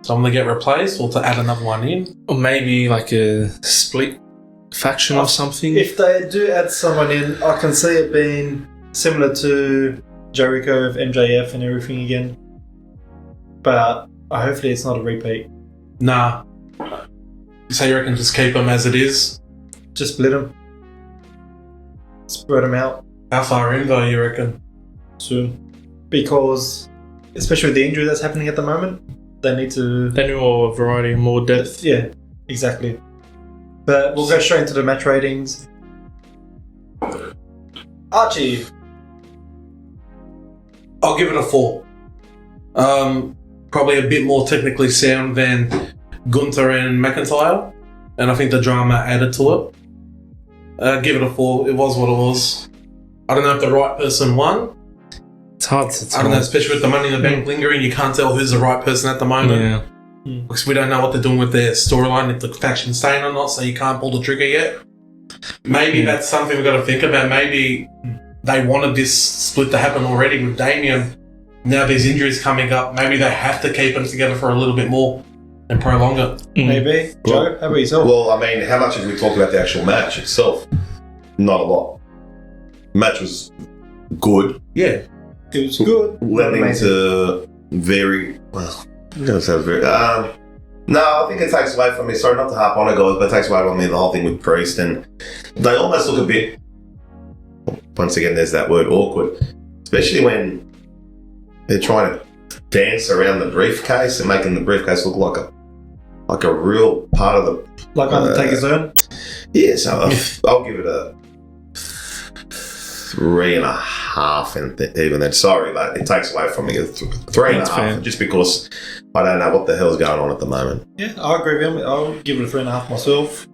Someone to get replaced or to add another one in. Or maybe like a split faction or something. If they do add someone in, I can see it being similar to Jericho of MJF and everything again. But hopefully it's not a repeat. Nah. So you reckon just keep them as it is? Just split them. Spread them out How far in though, you reckon? soon. Because, especially with the injury that's happening at the moment, they need to... Then more variety, more depth. Yeah, exactly. But we'll go straight into the match ratings. Archie. I'll give it a 4. Probably a bit more technically sound than Gunther and McIntyre, and I think the drama added to it. Give it a 4. It was what it was. I don't know if the right person won. It's hard to tell. I don't know, especially with the Money in the Bank lingering, you can't tell who's the right person at the moment. Yeah. Because we don't know what they're doing with their storyline, if the faction's staying or not, so you can't pull the trigger yet. Maybe that's something we've got to think about. Maybe they wanted this split to happen already with Damien. Now these injuries coming up, maybe they have to keep them together for a little bit more and prolong it. Maybe. Joe, how about yourself? Well, I mean, how much did we talk about the actual match itself? Not a lot. Match was good. Yeah. It was good. Led into very well. I'm gonna say very. No, I think it takes away from me. Sorry, not to harp on it, guys, but it takes away from me the whole thing with Priest, and they almost look a bit. Once again, there's that word awkward, especially when they're trying to dance around the briefcase and making the briefcase look like a real part of the. Like Undertaker's own? Yeah, so I'll give it a 3.5, and even then, sorry, but it takes away from me a 3.5, just because I don't know what the hell's going on at the moment. Yeah, I agree with him. I'll give it a 3.5 myself.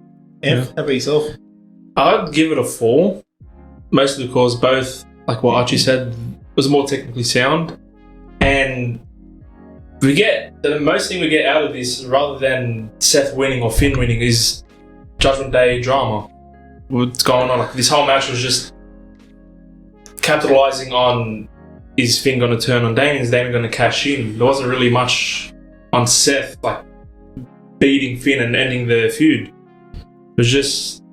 How about yourself? I'd give it a 4, mostly because both, like what Archie said, was more technically sound, and the most thing we get out of this, rather than Seth winning or Finn winning, is Judgment Day drama. What's going on? Like, this whole match was just capitalizing on, is Finn going to turn on Damien? Is Damien going to cash in? There wasn't really much on Seth, like beating Finn and ending the feud. It was just,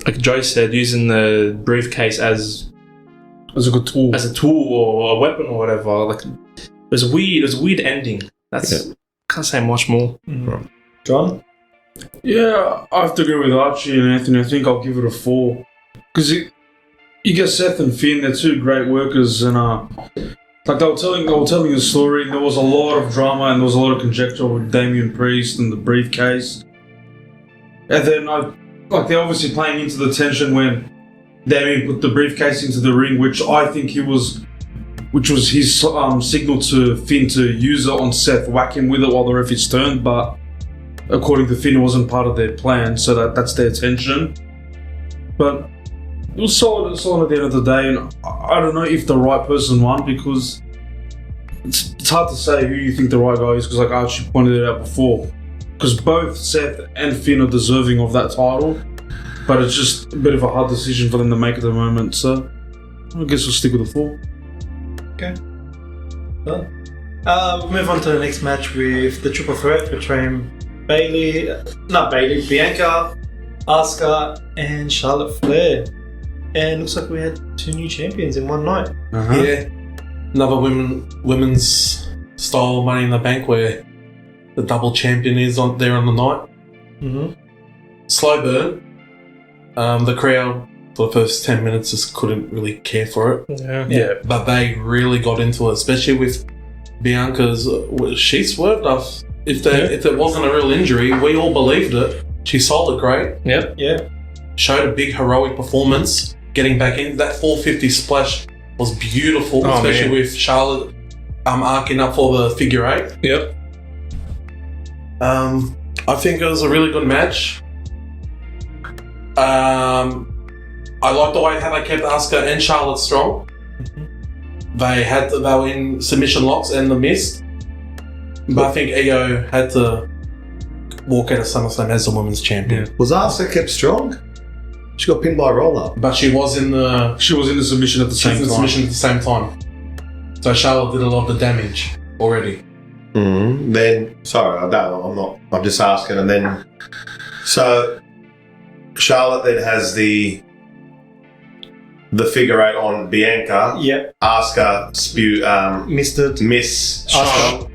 like Joe said, using the briefcase as a good tool. as a tool or a weapon or whatever. Like, it was weird. It was a weird ending. Can't say much more. John? Yeah, I have to agree with Archie and Anthony. I think I'll give it a 4. Because you get Seth and Finn, they're two great workers, and like they were telling the story. There was a lot of drama and there was a lot of conjecture with Damian Priest and the briefcase. And then they're obviously playing into the tension when Damian put the briefcase into the ring, which I think which was his signal to Finn to use it on Seth, whack him with it while the referee's turned. But according to Finn, it wasn't part of their plan, so that's their tension. But it was solid at the end of the day, and I don't know if the right person won, because it's hard to say who you think the right guy is, because like Archie pointed it out before, because both Seth and Finn are deserving of that title, but it's just a bit of a hard decision for them to make at the moment, so I guess we'll stick with a 4. Okay. Well, we'll move on to the next match with the triple threat between Bianca, Asuka, and Charlotte Flair. And looks like we had 2 new champions in one night. Yeah. Another women's style Money in the Bank where the double champion is there on the night. Mm-hmm. Slow burn. The crowd for the first 10 minutes just couldn't really care for it. Yeah. But they really got into it, especially with Bianca's. She swerved us. If it wasn't a real injury, we all believed it. She sold it great. Yep. Yeah. Showed a big heroic performance. Getting back in that 450 splash was beautiful, especially with Charlotte arcing up for the figure 8. Yep. I think it was a really good match. I like the way how they kept Asuka and Charlotte strong. Mm-hmm. They were in submission locks and the mist. But I think Io had to walk out of SummerSlam as the women's champion. Was Asuka kept strong? She got pinned by a roll-up. But she was in the submission at the same time. So Charlotte did a lot of the damage already. Mm-hmm. Then, sorry, I'm just asking. And then, so Charlotte then has the figure 8 on Bianca. Yep. Asuka miss Charlotte.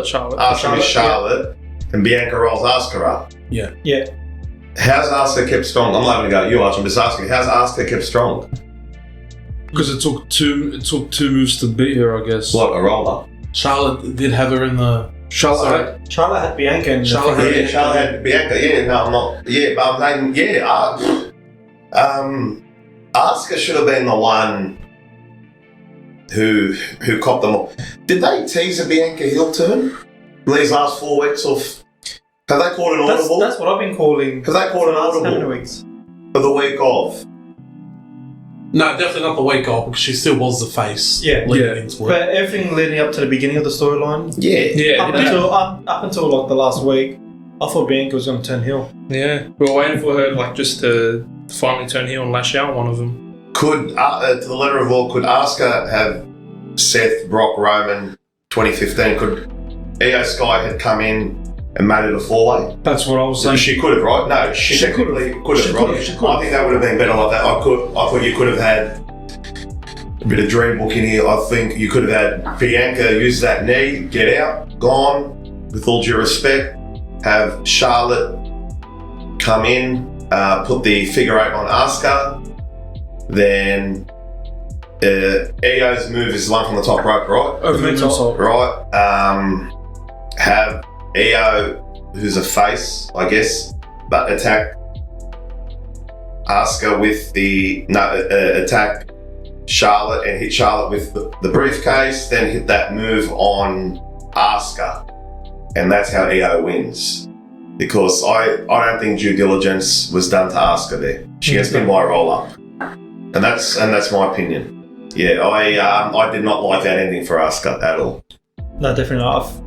Asuka miss Charlotte. And Bianca rolls Asuka up. Yeah. Yeah. How's Asuka kept strong? I'm not going to go at you, Arch. I'm just asking. How's Asuka kept strong? Because it took two moves to beat her, I guess. What, a roll-up? Charlotte did have her in the... Charlotte had Bianca in Charlotte had Bianca. Yeah, no, I'm not. Yeah, but I'm saying, Asuka should have been the one who copped them all. Did they tease a Bianca heel turn these last 4 weeks of... Have they called an audible? That's what I've been calling. Have they called an How many audible weeks? for the week of? No, definitely not the week off, because she still was the face leading into it. But everything leading up to the beginning of the storyline, Yeah. up until like the last week, I thought Bianca was going to turn heel. Yeah. We were waiting for her just to finally turn heel and lash out one of them. Could, to the letter of law, could Asuka have Seth, Brock, Roman 2015? Could Io Sky had come in and made it a 4-way? That's what I was saying. She could have, right? No, she technically could have, right? I think that would have been better like that. I thought you could have had a bit of dream book in here. I think you could have had Bianca use that knee, get out, gone, with all due respect, have Charlotte come in, put the figure 8 on Asuka, then Io's move is the one from the top rope, right? Over the top. Right. Have Io, who's a face, I guess, but attack Asuka with attack Charlotte and hit Charlotte with the briefcase, then hit that move on Asuka, and that's how Io wins. Because I don't think due diligence was done to Asuka there. She gets pinned by a roll up, and that's my opinion. Yeah, I did not like that ending for Asuka at all. No, definitely not.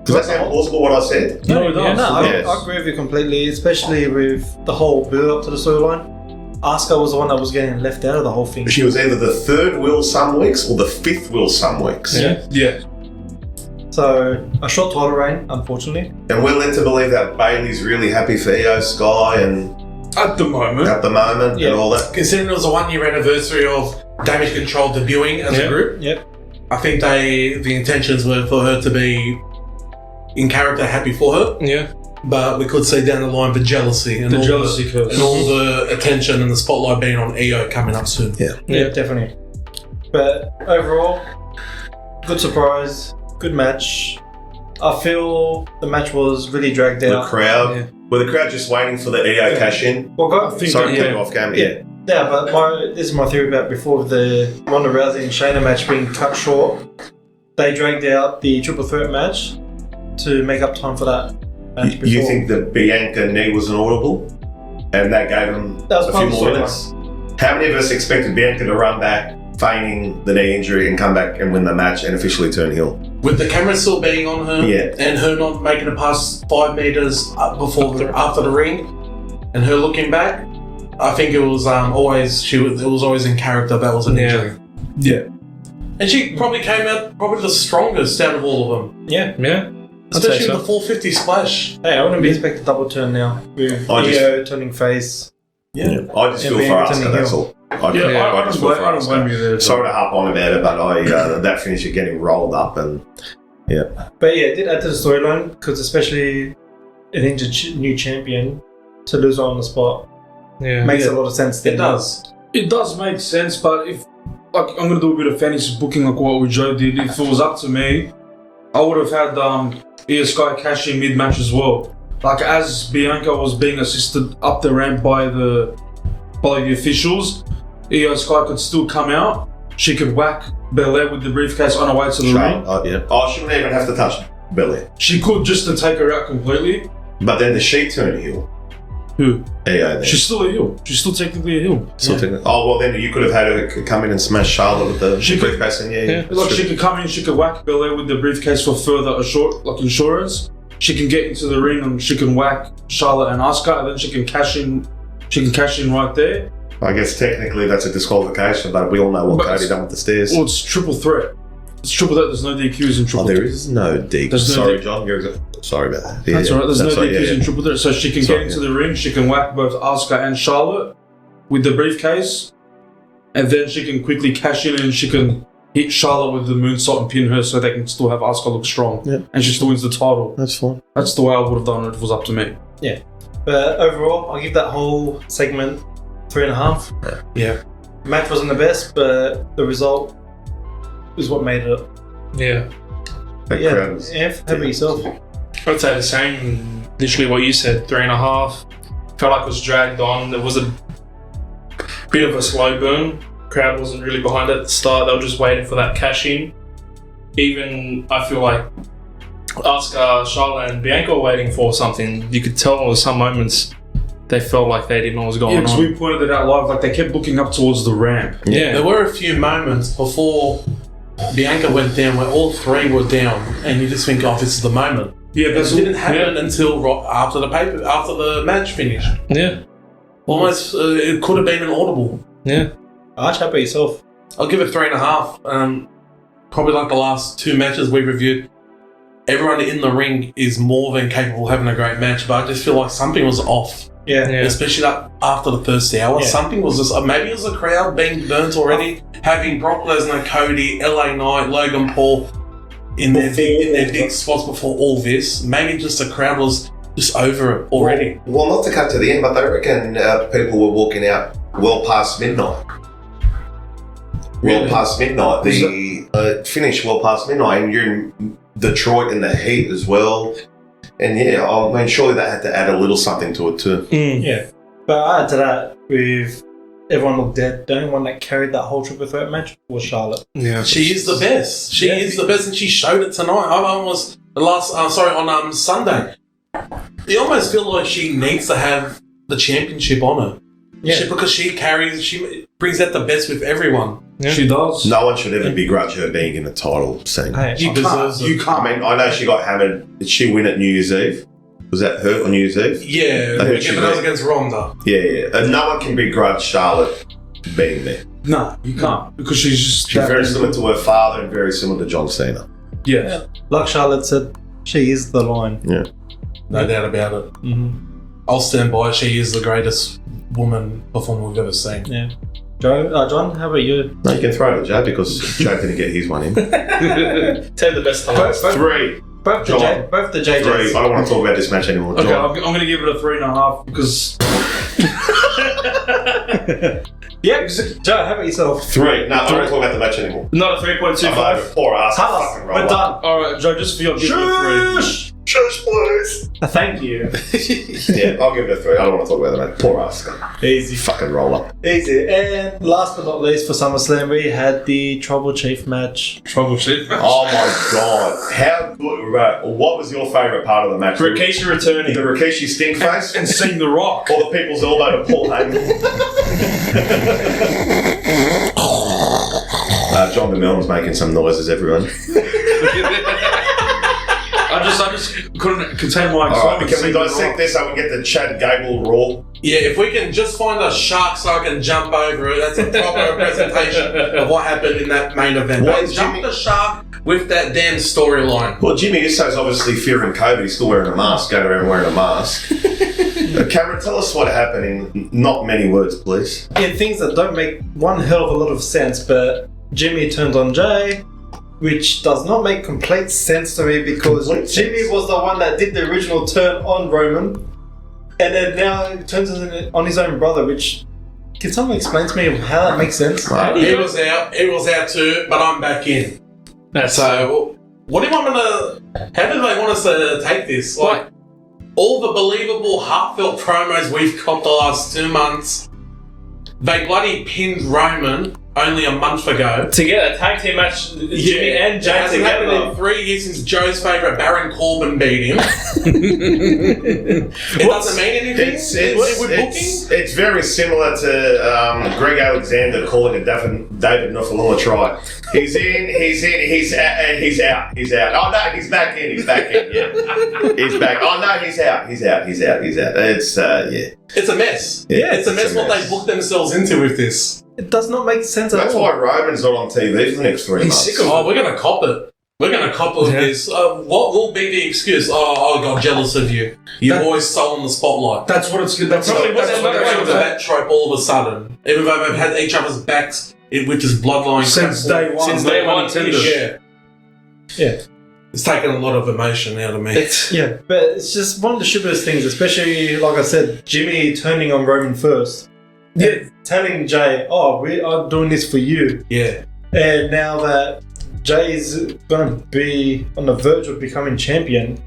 Does that sound plausible what I said? No, it does. Yes. I agree with you completely, especially with the whole build up to the storyline. Asuka was the one that was getting left out of the whole thing. She was either the third wheel some weeks or the fifth wheel some weeks. Yeah. So a short title reign, unfortunately. And we're led to believe that Bailey's really happy for Io Sky and At the moment. Yeah. and all that. Considering it was a 1 year anniversary of Damage Control debuting as a group, Yep. I think the intentions were for her to be in character happy for her, Yeah. but we could see down the line the jealousy and The all jealousy curse. and all the attention and the spotlight being on Io coming up soon. Yeah, definitely. But overall, good surprise, good match. I feel the match was really dragged The out. crowd, Yeah. were the crowd just waiting for the Io cash in? Well, I think Sorry, that, to cut you off camera. Yeah. Yeah, but this is my theory about before the Ronda Rousey and Shayna match being cut short. They dragged out the triple threat match to make up time for that match before. You think the Bianca knee was an audible? And that gave them That was a part few of the more storyline. minutes? How many of us expected Bianca to run back, feigning the knee injury, and come back and win the match and officially turn heel? With the camera still being on her, Yeah. and her not making it past 5 meters after the ring, and her looking back, I think it was always in character. That was an injury. Yeah. And she probably came out probably the strongest out of all of them, Yeah. Yeah. I'd say especially so. the 450 splash. Hey, I wouldn't be expecting a double turn now with I just- Io turning face. Yeah. I just Yeah, feel for Bianca Asuka, turning that's heel. all. I just feel for I don't blame Asuka. you there. Sorry to harp on about it, but that finish of getting rolled up and But yeah, it did add to the storyline because especially an injured new champion to lose on the spot Yeah. makes a lot of sense. It does. It does make sense, but if like I'm gonna do a bit of fantasy booking like what Joe did, if it was up to me, I would have had Io Sky cash in mid match as well. Like as Bianca was being assisted up the ramp by the officials, Io Sky could still come out. She could whack Belair with the briefcase on her way to the ring. Oh, she wouldn't even have to touch Billy. She could just to take her out completely. But then does she turn heel? Who? Io then. She's still a heel. She's still technically a heel. Oh, well then you could have had her come in and smash Charlotte with the She could- briefcase and yeah. Like she could come in, she could whack Belair with the briefcase for further insurance. She can get into the ring and she can whack Charlotte and Asuka, and then she can cash in. She can cash in right there. I guess technically that's a disqualification, but we all know what But Cody done with the stairs. Well, it's triple threat. It's triple threat. There's no DQs in triple Oh, there threat. is no D. There's no Sorry, D- John. Sorry about that. That's alright. There's no That's right, DQs in triple threat, so she can Sorry, get into the ring. She can whack both Asuka and Charlotte with the briefcase, and then she can quickly cash in and she can hit Charlotte with the moonsault and pin her, so they can still have Asuka look strong. Yeah. And she still wins the title. That's fine. That's the way I would have done it if it was up to me. But overall, I'll give that whole segment 3.5. Yeah. Match wasn't the best, but the result is what made it. Yeah. That Yeah, crowd was- Anth, how about yourself? I'd say the same. Literally what you said, 3.5. Felt like it was dragged on. There was a bit of a slow burn. Crowd wasn't really behind it at the start. They were just waiting for that cash in. Even I feel like Asuka, Charlotte, and Bianca were waiting for something. You could tell there was some moments they felt like they didn't know what was Yeah, going because on. we pointed it out live. Like they kept looking up towards the ramp. Yeah. There were a few moments before Bianca went down where all three were down, and you just think, "Oh, this is the moment." Yeah, It that's didn't happen until after the match finished. Yeah. Almost, it could have been an audible. Yeah. Arch, how about yourself? I'll give it 3.5. Probably like the last two matches we reviewed. Everyone in the ring is more than capable of having a great match, but I just feel like something was off. Yeah. Yeah. Especially after the first hour. Yeah. Something was just, maybe it was the crowd being burnt already. Having Brock Lesnar, Cody, LA Knight, Logan Paul in their big spots before all this. Maybe just the crowd was just over it already. Well, not to cut to the end, but they reckon people were walking out well past midnight. Well Really? past midnight. The finish well past midnight, and you're in Detroit in the heat as well. And yeah, I mean, surely that had to add a little something to it too. Yeah. But I add to that, with everyone looked dead, the only one that carried that whole triple threat match was Charlotte. Yeah. She is the best. She Yeah. is the best, and she showed it tonight. I almost on Sunday. You almost feel like she needs to have the championship on her. Yeah. Because she brings out the best with everyone. Yeah. She does. No one should ever begrudge her being in a title scene. Hey, She deserves it. You can't. I mean, I know she got hammered. Did she win at New Year's Eve? Was that her on New Year's Eve? Yeah, I think but she that was did. against Ronda. Yeah. And no one can begrudge Charlotte being there. No, you can't because she's just She's very similar to her father and very similar to John Cena. Yes. Like Charlotte said, she is the line. No doubt about it. I'll stand by it. She is the greatest woman performer we've ever seen. Yeah. John, how about you? No, you can throw it at Joe because Joe didn't get his one in. Take the best times. 3. Both the JJs. 3. I don't want to talk about this match anymore. Okay, John. I'm going to give it a 3.5 because Yeah, Joe, how about yourself? 3. No, I don't want to talk about the match anymore. Not a 3.25. Poor ass. Carlos, Fucking we're roller. done. all right, Joe, just for your give it a 3. Shush, please. Thank you. Yeah, I'll give it a 3. I don't want to talk about the match. Poor ass. Easy. Fucking roller. Easy. And last but not least for SummerSlam, we had the Tribal Chief match. Trouble shit. Oh my god. How good. Right. What was your favourite part of the match? Rikishi returning. The Rikishi stink face? And seeing The Rock. Or the people's elbow to Paul Heyman? John DeMelton's making some noises, everyone. I just couldn't contain my Alright, excitement. can we seeing The dissect Rock. this so we get the Chad Gable Raw? Yeah, if we can just find a shark so I can jump over it, that's a proper presentation of what happened in that main event. What They is jumped Jimmy- the shark with that damn storyline. Well, Jimmy Isso's obviously fearing COVID. He's still wearing a mask, going around wearing a mask. Cameron, tell us what happened in not many words, please. In things that don't make one hell of a lot of sense, but Jimmy turned on Jay, which does not make complete sense to me because Complete Jimmy sense. was the one that did the original turn on Roman, and then now he turns on his own brother, which... Can someone explain to me how that makes sense? Right. He was out too, but I'm back in. So, what do you want me to... How do they want us to take this? Like, all the believable, heartfelt promos we've copped the last 2 months, they bloody pinned Roman only a month ago. To get a tag team match, Jimmy and It Jay hasn't happened in together. 3 years since Joe's favourite Baron Corbin beat him. It doesn't mean anything with booking. It's very similar to Greg Alexander calling a David Nofaluma try. He's in, he's out. Oh no, he's back in, yeah. He's back. Oh no, he's out. It's, yeah. It's a mess. Yeah, it's a mess what mess. they booked themselves into with this. It does not make sense at That's all. why Roman's not on TV for the next 3 months. sick of Oh, we're gonna cop it. We're gonna cop it with this. What will be the excuse? Oh, I got jealous of you. You've always stolen the spotlight. That's what it's good. That's Probably what wasn't what that they're way With doing. that trope all of a sudden. Even though they've had each other's backs with this bloodline. Since day one. Since day one, intended. Yeah. It's taken a lot of emotion out of me. Yeah, but it's just one of the stupidest things, especially, like I said, Jimmy turning on Roman first. Yeah. Telling Jay, oh, we are doing this for you. Yeah. And now that Jay's going to be on the verge of becoming champion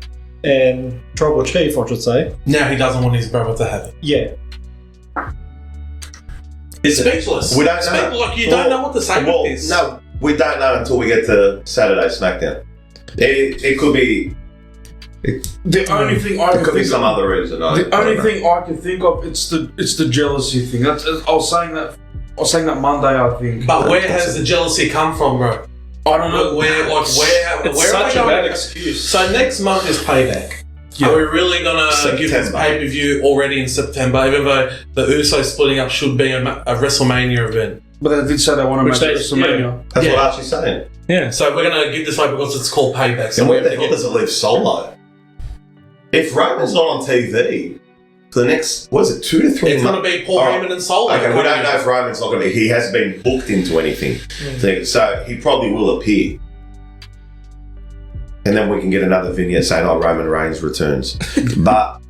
and Tribal Chief, I should say. Now he doesn't want his brother to have it. Yeah. It's speechless. We don't know. Like you don't know what to say Well, with this. no, we don't know until we get to Saturday SmackDown. It could be. The only thing I It can could be think some of, other reason. the only thing I can think of, it's the jealousy thing. I was saying that Monday. I think. But where has the jealousy come from, bro? I don't know. Where It's are such they a going? bad excuse. So next month is Payback. Yeah. Are we really gonna give this September. pay-per-view already in September, even though the Usos splitting up should be a WrestleMania event? But they did say they want to Which match at they- WrestleMania. That's Yeah. what Archie's saying. Yeah. So we're gonna give this away because it's called Payback. So And we where have the to hell get does it leave Solo? If Roman's not on TV for the next, what is it, 2 to 3 It's months? gonna be Paul Alright. Heyman and Solo. Okay, we don't know if Roman's not going to be. He hasn't been booked into anything. So he probably will appear. And then we can get another vignette saying, oh, Roman Reigns returns. But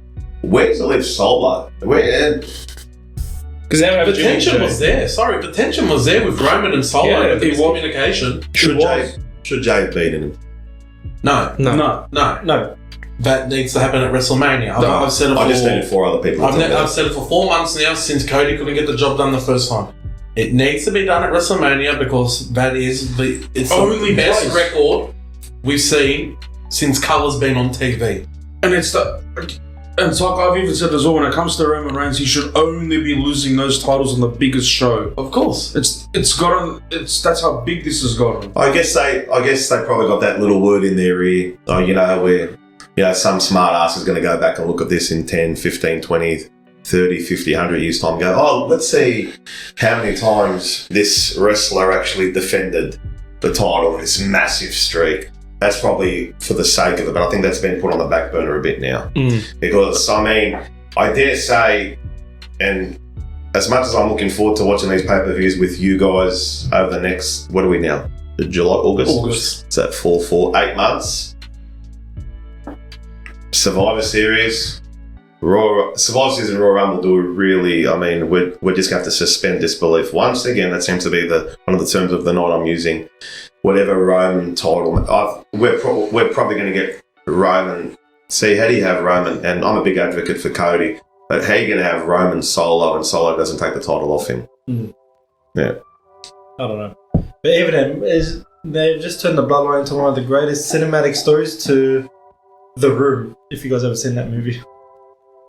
where's the live Solo? Where? Because they don't have The Jimmy and tension Jay. was there. Sorry, the tension was there with Roman and Solo. Yeah, With it this was. communication. Should Jay have beaten him? No, No. No. that needs to happen at WrestleMania. I've said it for. I just needed 4 other people. to tell me I've that. said it for 4 months now since Cody couldn't get the job done the first time. It needs to be done at WrestleMania because that is it's Only the best place. record we've seen since Colour's been on TV. And it's like I've even said as well, when it comes to Roman Reigns, he should only be losing those titles on the biggest show. Of course. That's how big this has gotten. I guess they probably got that little word in their ear. Oh, where some smart ass is going to go back and look at this in 10, 15, 20, 30, 50, 100 years time and go, oh, let's see how many times this wrestler actually defended the title in this massive streak. that's probably for the sake of it, but I think that's been put on the back burner a bit now. Because, I mean, I dare say, and as much as I'm looking forward to watching these pay-per-views with you guys over the next, what are we now? July, August? Is that 8 months? Survivor Series, Survivor Series and Royal Rumble do really, I mean, we're just going to have to suspend disbelief. Once again, that seems to be one of the terms of the night I'm using. Whatever Roman title, we're probably going to get Roman. See, how do you have Roman? And I'm a big advocate for Cody, but how are you going to have Roman solo and Solo doesn't take the title off him? Yeah. I don't know. But even they've just turned the Bloodline into one of the greatest cinematic stories to The Room, if you guys ever seen that movie.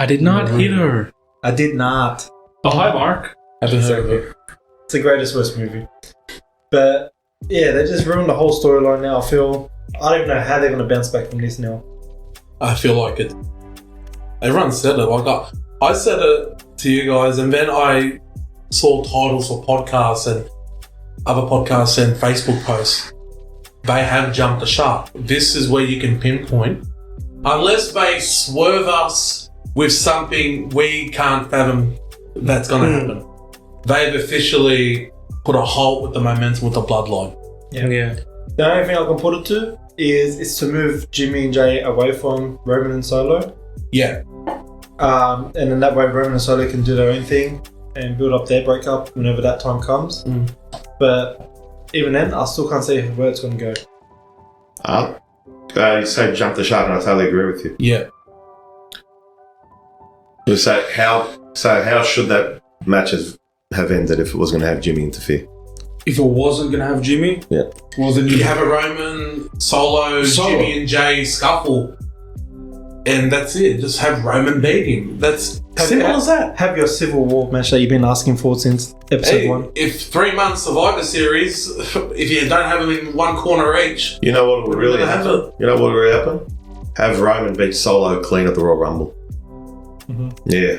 I did not hit her. I did not. Oh, hi, Mark. It's the greatest worst movie. But yeah, they just ruined the whole storyline now. I don't even know how they're going to bounce back from this now. I feel like it. Everyone said it. Like I said it to you guys, and then I saw titles for podcasts and other podcasts and Facebook posts. They have jumped the shark. This is where you can pinpoint. Unless they swerve us with something we can't fathom that's going to happen. They've officially put a halt with the momentum with the Bloodline. Yeah. The only thing I can put it to is to move Jimmy and Jay away from Roman and Solo. Yeah. And then that way Roman and Solo can do their own thing and build up their breakup whenever that time comes. But even then, I still can't see where it's going to go. You say jump the shark, and I totally agree with you. Yeah. So how should that match have ended if it was going to have Jimmy interfere? If it wasn't going to have Jimmy, well then you have a Roman, Solo, Jimmy and Jay scuffle, and that's it. Just have Roman beat him. That's simple as that. Have your Civil War match that you've been asking for since episode 1. If 3 months Survivor Series, if you don't have them in one corner each, you know what would really happen? You know what would really happen? Have Roman beat Solo clean at the Royal Rumble. Yeah,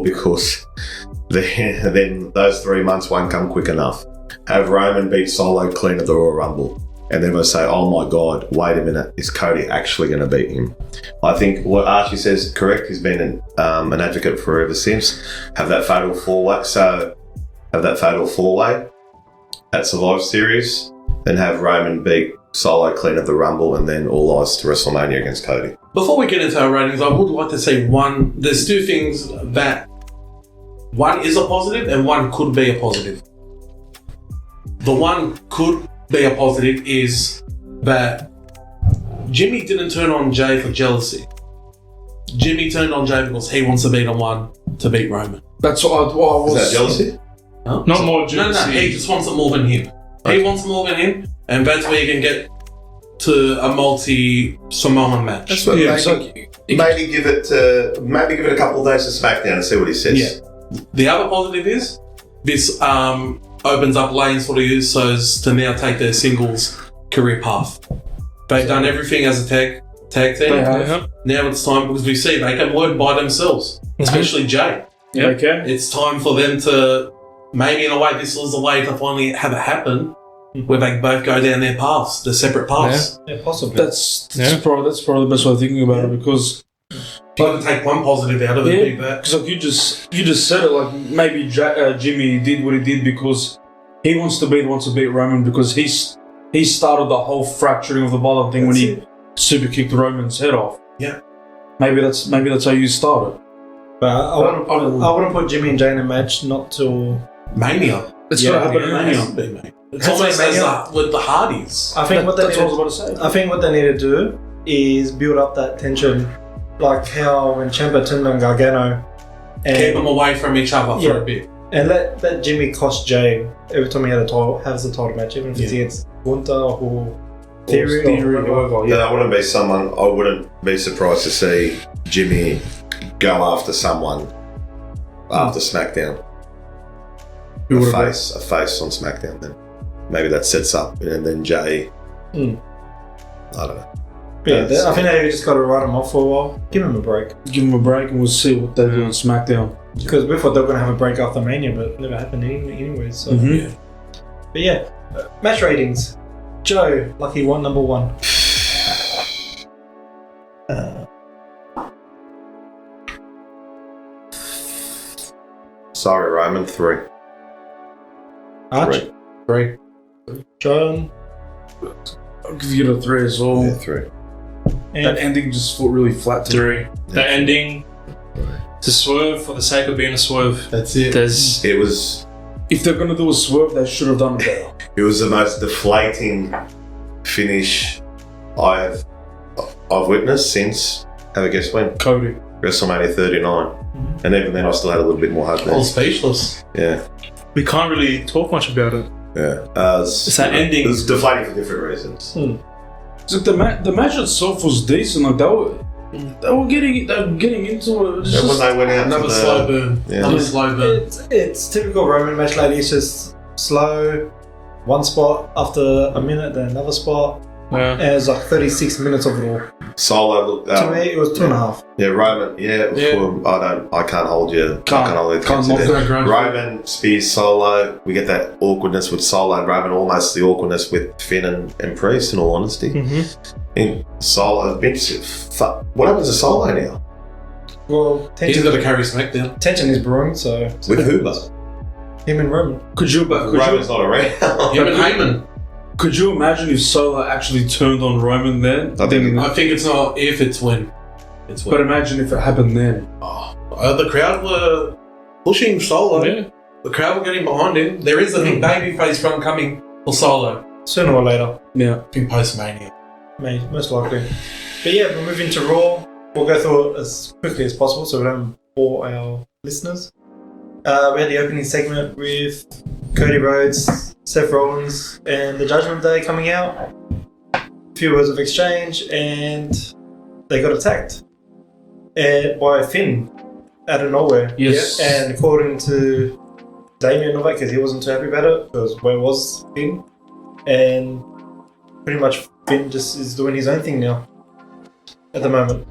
because then those 3 months won't come quick enough. Have Roman beat Solo clean at the Royal Rumble. And then they'll say, oh my God, wait a minute, is Cody actually going to beat him? I think what Archie says is correct. He's been an advocate for ever since. Have that fatal four-way. So have that fatal four-way at Survivor Series. Then have Roman beat Solo clean at the Rumble and then all eyes to WrestleMania against Cody. Before we get into our ratings, I would like to say there's two things that one is a positive and one could be a positive. The one could be a positive is that Jimmy didn't turn on Jay for jealousy. Jimmy turned on Jay because he wants to be the one to beat Roman. That's what I was. Is that jealousy? Huh? Not more jealousy. No, he just wants it more than him. He wants more than him, and that's where you can get to a multi-Samoan match. That's what maybe give it a couple of days to SmackDown and see what he says. Yeah. The other positive is this opens up lanes for the Usos to now take their singles career path. They've done everything as a tag team. Now it's time, because we see they can work by themselves, especially Jay. Yeah, okay. It's time for them to, maybe in a way, this was the way to finally have it happen, where they both go down their paths, the separate paths. Yeah, possibly. That's probably the best way of thinking about it, because if you can take one positive out of it, because like you just said it, like maybe Jimmy did what he did because he wants to be the one to beat Roman, because he started the whole fracturing of the bottom thing when he super kicked Roman's head off. Yeah, maybe that's how you started. But I wouldn't put Jimmy and Jay in a match not till Mania. It's gonna happen at Mania. It's almost as with the Hardys. I think that's what I was about to say. I think what they need to do is build up that tension, like how when Ciampa turned on Gargano, and keep them away from each other for a bit, and let Jimmy cost Jay every time he has a title match, even if it's against Gunter or Theory or whoever. Yeah, I wouldn't be surprised to see Jimmy go after someone after SmackDown. A face on SmackDown, then maybe that sets up, and then Jay. I don't know. Yeah, I think they just got to write him off for a while. Give him a break. And we'll see what they do on SmackDown. Because we thought they were going to have a break after Mania, but it never happened anyway. So. Mm-hmm. But yeah, match ratings. Joe, lucky one, number one. Sorry, Roman, 3. Arch, 3. John, I'll give you a 3 as well. Yeah, 3. That and ending just felt really flat to me. 3. The ending, to swerve for the sake of being a swerve. That's it. There's It was If they're gonna do a swerve, they should have done it better. the most deflating finish I've witnessed since, have a guess when? Cody. WrestleMania 39. And even then I still had a little bit more hope All there. speechless. Yeah. we can't really talk much about it. Yeah. It's that ending. It was deflating for different reasons. So the match itself was decent. Like they were getting into it. It's When just- they went out Another to slow burn. Yeah. Another slow burn. it's typical Roman match lady. It's just slow, one spot after a minute, then another spot, Yeah. and it's like 36 minutes of it all. Solo looked To me, it was 2.5. Yeah, Roman. Yeah, Yeah. I can't hold you. Can't mock it. that. Roman Spears Solo. We get that awkwardness with Solo and Roman. Almost the awkwardness with Finn and Priest. In all honesty, in Solo, what happens to Solo now? Well, He's got to carry SmackDown. tension is brewing, so With Hookah. him and Roman. Could you Roman's not around. Him and Heyman. could you imagine if Solo actually turned on Roman then? I think- I think it's not if, it's when. It's But when. imagine if it happened then. The crowd were pushing Solo. Yeah. The crowd were getting behind him. There is a big babyface run coming for Solo. Sooner or later, Yeah. In post-Mania. most likely. But yeah, we'll move into Raw. We'll go through it as quickly as possible so we don't bore our listeners. We had the opening segment with Cody Rhodes, Seth Rollins, and the Judgment Day coming out. A few words of exchange, and they got attacked by Finn out of nowhere. Yes. And according to Damien Novak, because he wasn't too happy about it, because where was Finn? And pretty much Finn just is doing his own thing now at the moment.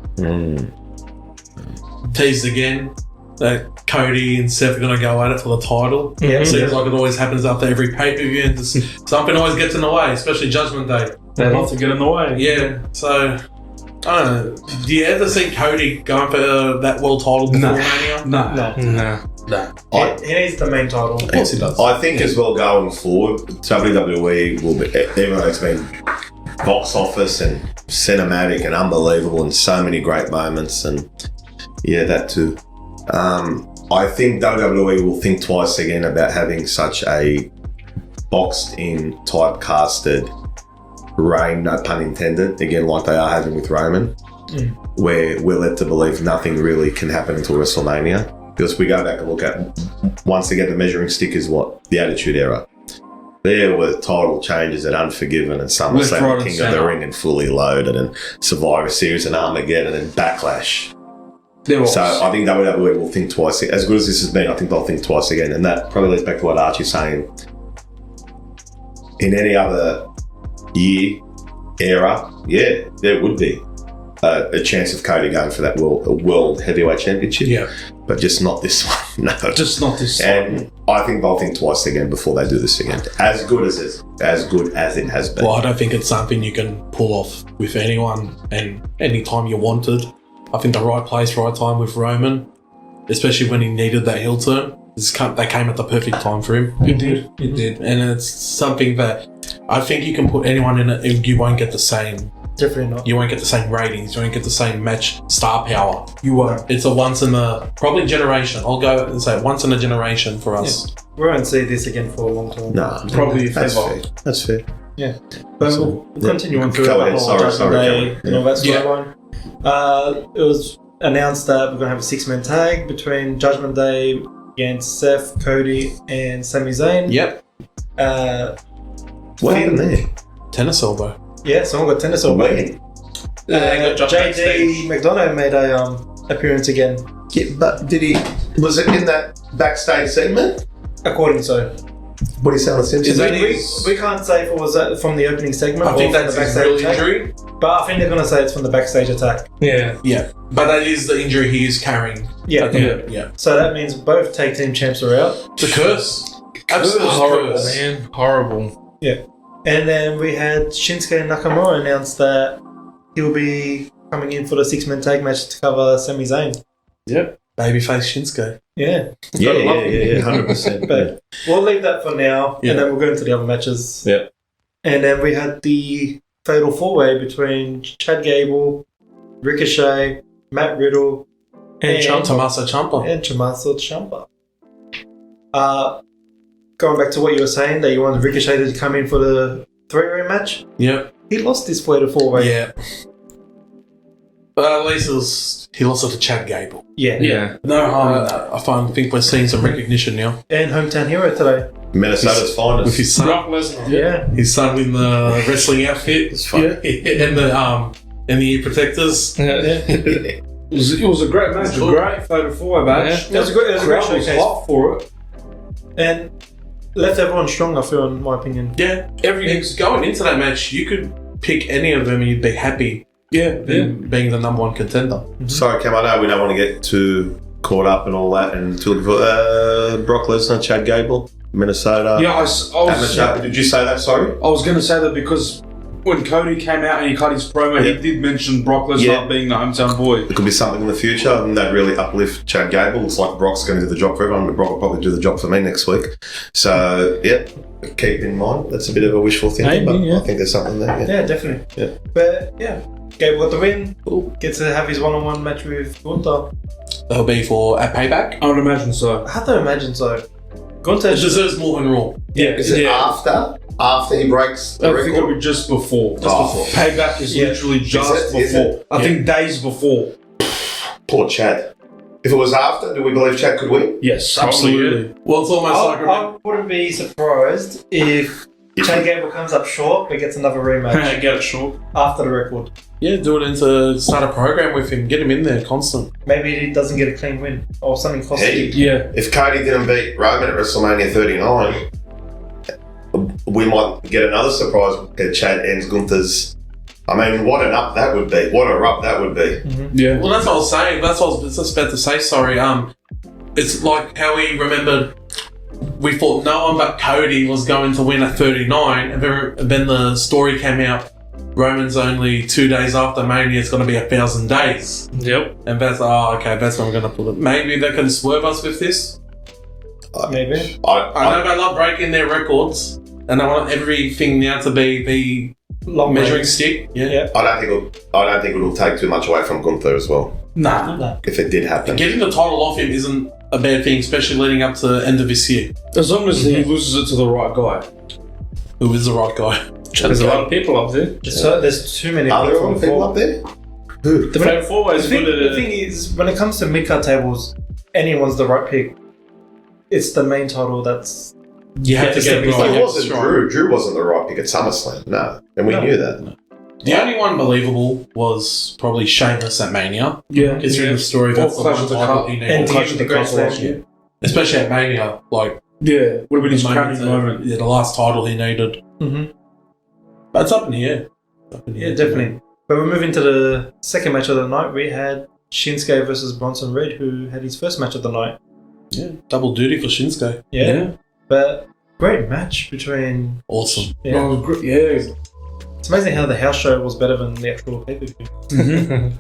Teased again that Cody and Seth are going to go at it for the title. Yeah, Seems like it always happens after every pay-per-view and just something always gets in the way, especially Judgment Day. They love to get in the way. Yeah, so I don't know. Do you ever see Cody going for that world title before Mania? No. No. Nah. He needs the main title. Of course he does. I think as well going forward, WWE will be, even though it's been box office and cinematic and unbelievable and so many great moments, and yeah, that too. I think WWE will think twice again about having such a boxed in, typecasted reign, no pun intended, again like they are having with Roman, where we're led to believe nothing really can happen until WrestleMania. Because we go back and look at, once again, the measuring stick is what? The Attitude Era. There were title changes at Unforgiven and SummerSlam, King of the Ring and Fully Loaded and Survivor Series and Armageddon and Backlash. So I think WWE will think twice. As good as this has been, I think they'll think twice again. And that probably leads back to what Archie's saying. In any other year, era, yeah, there would be a chance of Cody going for that world heavyweight championship. Yeah. But just not this one. No. Just not this And I think they'll think twice again before they do this again. As good as it has been. Well, I don't think it's something you can pull off with anyone and anytime you wanted. I think the right place, right time with Roman, especially when he needed that heel turn, they came at the perfect time for him. It did. It did. And it's something that I think you can put anyone in it and you won't get the same. Definitely not. You won't get the same ratings. You won't get the same match star power. You won't. It's a once in a probably generation. I'll go and say once in a generation for us. Yeah. We won't see this again for a long time. No, Probably if that's ever. fair. That's fair. Yeah. But So, we'll continue on through Go the ahead. whole Judgment Sorry, Day Cameron. and all that Yeah. storyline. It was announced that we're going to have a 6-man tag between Judgment Day against Seth, Cody, and Sami Zayn. Yep. What happened there? Tennis elbow. Yeah, someone got tennis elbow. When? got dropped JD backstage. McDonough made a appearance again, Yeah, but was it in that backstage segment? according so. What are you saying? Is that We can't say if it was that from the opening segment I or think from that's the his backstage real attack, injury. but I think they're going to say it's from the backstage attack. Yeah. Yeah. But that is the injury he is carrying. Yeah. Yeah. So that means both tag team champs are out. It's a curse. Absolute Horrible, curse. man. Horrible. And then we had Shinsuke Nakamura announce that he'll be coming in for the 6-man tag match to cover Sami Zayn. Yep. Babyface Shinsuke. Yeah. Yeah, 100%. But we'll leave that for now, and then we'll go into the other matches. Yeah. And then we had the fatal 4-way between Chad Gable, Ricochet, Matt Riddle, and Tommaso Ciampa. And Tommaso Ciampa. Going back to what you were saying, that you wanted Ricochet to come in for the 3-way match. Yep. He lost his fatal 4-way. Yeah. But at least he lost it to Chad Gable. Yeah. Yeah. No, I think we're seeing some recognition now. And hometown hero today. Minnesota's finest. With his son. Brock Lesnar. Yeah. His son in the wrestling outfit. It's funny. And the ear protectors. It was a great match, a great fatal 4-way match. It was a great Crowd was showcase. hot for it. And left everyone strong, I feel, in my opinion. Yeah. Going into that match, you could pick any of them and you'd be happy. Yeah, Being the number one contender. Sorry, Cam, I know we don't want to get too caught up and all that and too looking for Brock Lesnar, Chad Gable, Minnesota. Yeah, I was Did you say that? Sorry? I was going to say that because when Cody came out and he cut his promo, he did mention Brock Lesnar being the hometown boy. It could be something in the future and that'd really uplift Chad Gable. It's like Brock's going to do the job for everyone, but Brock will probably do the job for me next week. So, keep in mind, that's a bit of a wishful thinking, but I think there's something there. Yeah, definitely. Yeah. But, Gable got the win. Gets to have his one-on-one match with Gunther. That'll be for a payback. I would imagine so. I have to imagine so. Gunther It deserves more than Raw. Is it after he breaks the I think it'll record? be just before. before. Payback is literally just Is before. it? I think days before. Poor Chad. If it was after, do we believe Chad could win? Yes, Probably, absolutely. Well, it's almost like I wouldn't be surprised if Chad Gable comes up short but gets another rematch Get it short. after the record. yeah, do it into start a program with him, get him in there constant. Maybe he doesn't get a clean win or something costly. Hey, Yeah. if Cody didn't beat Roman at WrestleMania 39, we might get another surprise. Chad ends Gunther's. I mean, what an up that would be. What a rub that would be. Yeah. Well, that's what I was saying. That's what I was just about to say. Sorry. It's like how we remembered. We thought no one but Cody was going to win at 39, and then the story came out. Roman's only 2 days after Mania. It's going to be 1,000 days, Yep. and that's okay. That's what I'm going to put it. Maybe they can swerve us with this. Maybe. I know they love breaking their records, and I want everything now to be the Long measuring range. stick. Yeah. I don't think it'll take too much away from Gunther as well. Nah. If it did happen. Getting the title off him isn't a bad thing, especially leading up to the end of this year. As long as he loses it to the right guy. Who is the right guy? There's a lot of people up there. So there's too many Are there people other people up there? Who? The fatal 4-way is good The at thing is, when it comes to mid-card tables, anyone's the right pick. It's the main title that's... You have to Yeah, get it it's right. It wasn't Strong. Drew. Drew wasn't the right pick at SummerSlam. No. And we knew that. The only one believable was probably Sheamus at Mania. Yeah. Considering the story, that's the Clash one of the title Cup. he And needed. to Clash give of the the great Cup last slam. year. Especially at Mania, like Yeah. Would have been his the crowning moment, moment. Yeah, the last title he needed. Mm-hmm. But it's up in the air. Yeah, definitely. But we're moving to the second match of the night. We had Shinsuke versus Bronson Reed, who had his first match of the night. Yeah, double duty for Shinsuke. Yeah. But great match between... Awesome. Yeah. Oh, yeah. It's amazing how the house show was better than the actual pay-per-view.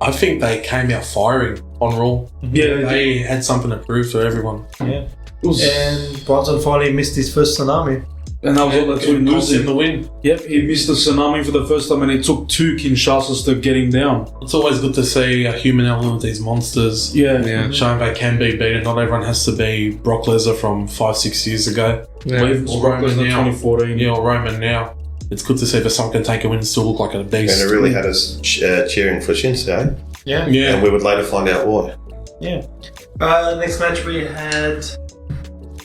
I think they came out firing on Raw. Yeah. They had something to prove to everyone. Yeah. It was, And Bronson finally missed his first tsunami. and that was all that's when It cost him losing. the win. Yep, he missed the tsunami for the first time, and it took 2 Kinshasas to get him down. It's always good to see a human element of these monsters. Yeah. Showing they can be beaten. Not everyone has to be Brock Lesnar from 5-6 years ago. Believe Or Brock Roman Lesnar now. 2014. Yeah, or Roman now. It's good to see that someone can take a win and still look like a beast. And it really had us cheering for Shinsuke. Yeah. Yeah. And we would later find out why. Yeah. Next match we had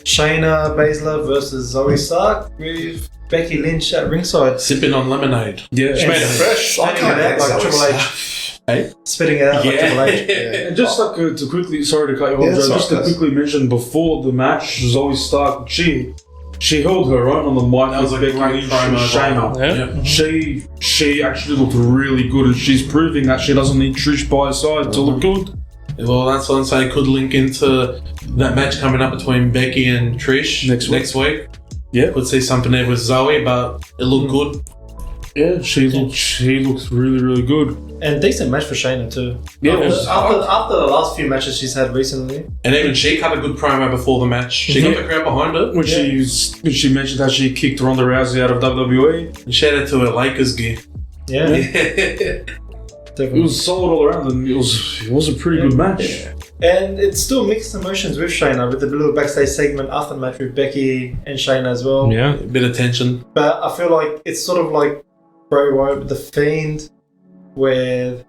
Shayna Baszler versus Zoe Stark with Becky Lynch at ringside. Sipping on lemonade. Yeah. She made it fresh. I Spitting can't it out get like Zoe Triple H. Hey? Spitting it out like Triple H. And just like to quickly, sorry to cut you off, Yeah, Joe, that's just to right, quickly mention before the match, Zoe Stark, she held her own on the mic. That was with a Becky great Lynch promo. and Shayna. Yeah. She actually looked really good, and she's proving that she doesn't need Trish by her side to look good. Well, that's what I'm saying. Could link into that match coming up between Becky and Trish Next week. week. Yeah. Could see something there with Zoe, but it looked good. Yeah, she looks really, really good. And decent match for Shayna too. Yeah, it was After the last few matches she's had recently. And even she cut a good promo before the match. She got the crowd behind her. when she mentioned how she kicked Ronda Rousey out of WWE. And shout out to her Lakers gear. Yeah, It definitely. was solid all around, and it was a pretty good match. Yeah. And it's still mixed emotions with Shayna, with the little backstage segment after the match with Becky and Shayna as well. Yeah. A bit of tension. But I feel like it's sort of like Bray Wyatt with the Fiend, where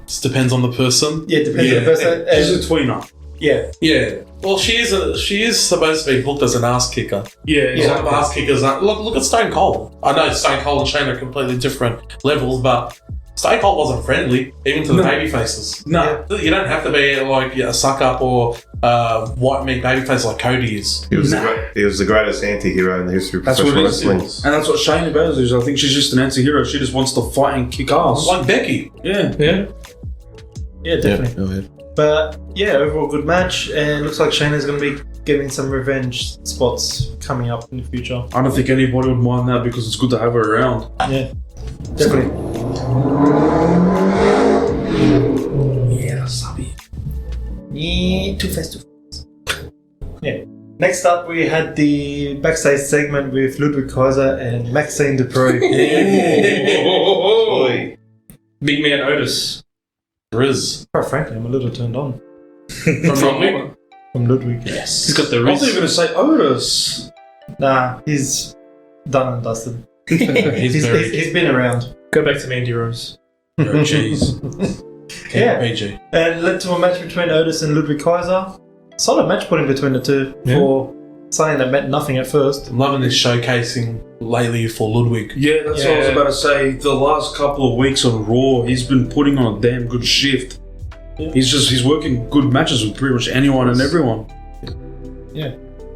Just depends on the person. it depends on the person. She's And, a tweener. yeah, Yeah. Well, she is supposed to be booked as an ass kicker. Yeah, Some ass kickers aren't. Look at Stone Cold. I know Stone Cold and Shane are completely different levels, but Stone Cold wasn't friendly, even to the baby faces. No. You don't have to be like a suck up or white meat babyface like Cody is. He was the greatest anti-hero in the history of That's what professional it is. wrestling. And that's what Shayna Baszler is. I think she's just an anti-hero. She just wants to fight and kick ass. Like Becky. Yeah. Yeah. yeah, definitely. Go ahead. But yeah, overall good match, and looks like Shayna's going to be getting some revenge spots coming up in the future. I don't think anybody would mind that because it's good to have her around. Yeah, definitely. Yeah, Sabi. Yeah, too fast, too fast. Yeah. Next up, we had the backstage segment with Ludwig Kaiser and Maxine Dupri. Oi. Big man Otis. Riz. Quite frankly, I'm a little turned on From Ludwig. from Ludwig. Yes. He's got the I wrist. thought you were going to say Otis. Nah, he's done and dusted. He's He's been around. Go back to Mandy Rose. very cheese. Yeah. PG. And led to a match between Otis and Ludwig Kaiser. Solid match put in between the two for something that meant nothing at first. I'm loving this showcasing lately for Ludwig. Yeah, that's what I was about to say. The last couple of weeks on Raw, he's been putting on a damn good shift. Yeah. He's working good matches with pretty much anyone and everyone.